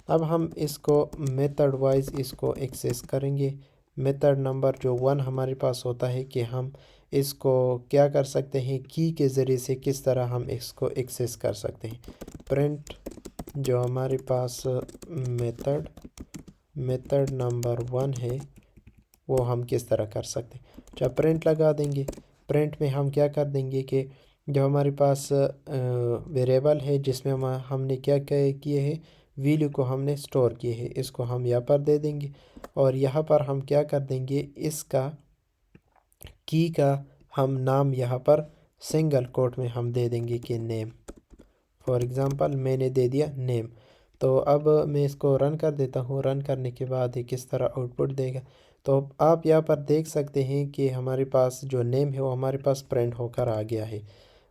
अब हम इसको मेथड वाइज इसको एक्सेस करेंगे। मेथड नंबर जो 1 हमारे पास होता है कि हम इसको क्या कर सकते हैं, की के ज़रिए से किस तरह हम इसको एक्सेस कर सकते हैं। प्रिंट जो हमारे पास मेथड मेथड नंबर 1 है वो हम किस तरह कर सकते हैं। जब प्रिंट लगा देंगे, प्रिंट में हम क्या कर देंगे कि जो हमारे पास वेरिएबल है जिसमें हमने क्या क्या किए हैं, वैल्यू को हमने स्टोर किए हैं, इसको हम यहाँ पर दे देंगे। और यहाँ पर हम क्या कर देंगे, इसका की का हम नाम यहाँ पर सिंगल कोट में हम दे देंगे कि नेम। फॉर एग्ज़ाम्पल मैंने दे दिया नेम। तो अब मैं इसको रन कर देता हूँ। रन करने के बाद ये किस तरह आउटपुट देगा, तो आप यहाँ पर देख सकते हैं कि हमारे पास जो नेम है वो हमारे पास प्रिंट होकर आ गया है।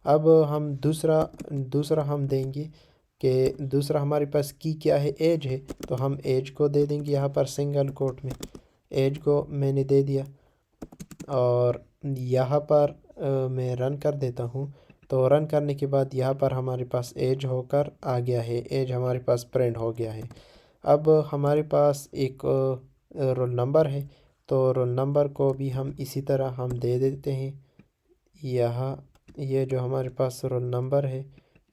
अब हम दूसरा दूसरा हम देंगे कि दूसरा हमारे पास की क्या है, एज है, तो हम एज को दे देंगे यहाँ पर सिंगल कोट में। एज को मैंने दे दिया और यहाँ पर मैं रन कर देता हूँ। तो रन करने के बाद यहाँ पर हमारे पास एज होकर आ गया है, एज हमारे पास प्रिंट हो गया है। अब हमारे पास एक रोल नंबर है, तो रोल नंबर को भी हम इसी तरह हम दे देते हैं। यहाँ ये जो हमारे पास रोल नंबर है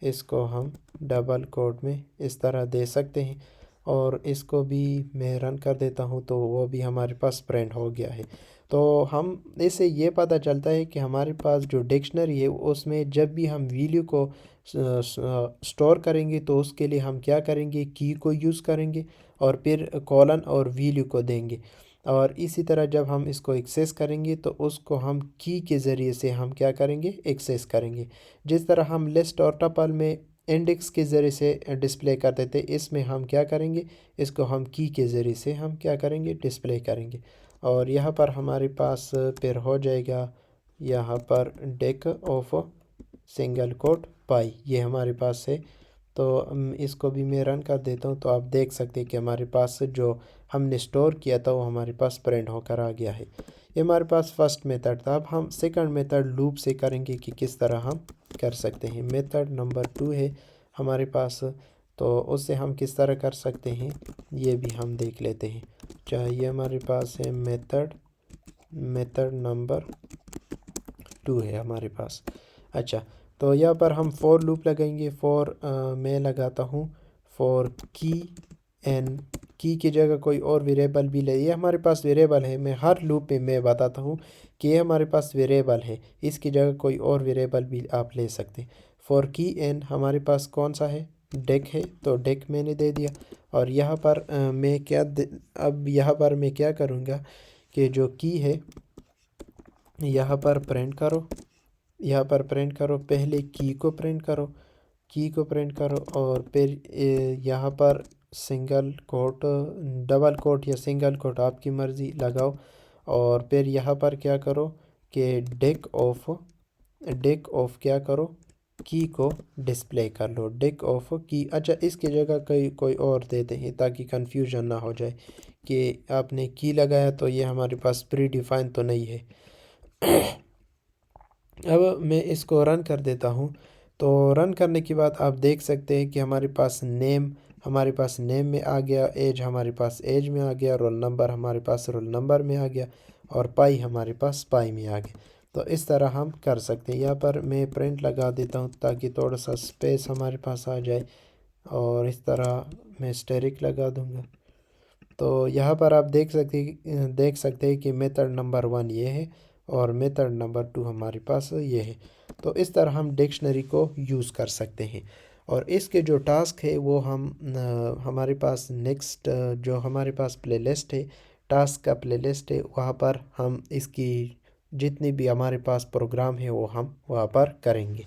इसको हम डबल कोट में इस तरह दे सकते हैं और इसको भी मैं रन कर देता हूँ तो वो भी हमारे पास प्रिंट हो गया है। तो हम इससे ये पता चलता है कि हमारे पास जो डिक्शनरी है उसमें जब भी हम वैल्यू को स्टोर करेंगे तो उसके लिए हम क्या करेंगे, की को यूज़ करेंगे और फिर कॉलन और वैल्यू को देंगे। और इसी तरह जब हम इसको एक्सेस करेंगे तो उसको हम की के ज़रिए से हम क्या करेंगे, एक्सेस करेंगे। जिस तरह हम लिस्ट और टपल में इंडेक्स के ज़रिए से डिस्प्ले करते थे, इसमें हम क्या करेंगे, इसको हम की के ज़रिए से हम क्या करेंगे, डिस्प्ले करेंगे। और यहाँ पर हमारे पास फिर हो जाएगा यहाँ पर डेक ऑफ सिंगल कोट पाई, ये हमारे पास है। तो इसको भी मैं रन कर देता हूँ, तो आप देख सकते हैं कि हमारे पास जो हमने स्टोर किया था वो हमारे पास प्रिंट होकर आ गया है। ये हमारे पास फर्स्ट मेथड था। अब हम सेकंड मेथड लूप से करेंगे कि किस तरह हम कर सकते हैं। मेथड नंबर 2 है हमारे पास, तो उससे हम किस तरह कर सकते हैं ये भी हम देख लेते हैं। ये हमारे पास है मेथड नंबर 2 है हमारे पास। अच्छा, तो यहाँ पर हम फॉर लूप लगाएंगे। फॉर मैं लगाता हूँ फॉर की एन, की जगह कोई और वेरिएबल भी ले, ये हमारे पास वेरिएबल है। मैं हर लूप में मैं बताता हूँ कि ये हमारे पास वेरिएबल है, इसकी जगह कोई और वेरिएबल भी आप ले सकते हैं। फॉर की एन हमारे पास कौन सा है, डेक है, तो डेक मैंने दे दिया। और यहाँ पर अब यहाँ पर मैं क्या करूँगा कि जो की है यहाँ पर प्रिंट करो, यहाँ पर प्रिंट करो, पहले की को प्रिंट करो, की को प्रिंट करो, और फिर यहाँ पर सिंगल कोट, डबल कोट या सिंगल कोट आपकी मर्ज़ी लगाओ। और फिर यहाँ पर क्या करो कि डेक ऑफ क्या करो, की को डिस्प्ले कर लो, डेक ऑफ की। अच्छा, इसकी जगह कोई और देते हैं ताकि कंफ्यूजन ना हो जाए कि आपने की लगाया तो ये हमारे पास प्री डिफाइन तो नहीं है। अब मैं इसको रन कर देता हूँ। तो रन करने के बाद आप देख सकते हैं कि हमारे पास नेम में आ गया, एज हमारे पास एज में आ गया, रोल नंबर हमारे पास रोल नंबर में आ गया, और पाई हमारे पास पाई में आ गया। तो इस तरह हम कर सकते हैं। यहाँ पर मैं प्रिंट लगा देता हूँ ताकि थोड़ा सा स्पेस हमारे पास आ जाए, और इस तरह मैं स्टेरिक लगा दूँगा। तो यहाँ पर आप देख सकते हैं कि मेथड नंबर 1 ये है और मेथड नंबर 2 हमारे पास ये है। तो इस तरह हम डिक्शनरी को यूज़ कर सकते हैं। और इसके जो टास्क है वो हमारे पास नेक्स्ट जो हमारे पास प्लेलिस्ट है, टास्क का प्लेलिस्ट है, वहाँ पर हम इसकी जितनी भी हमारे पास प्रोग्राम है वो हम वहाँ पर करेंगे।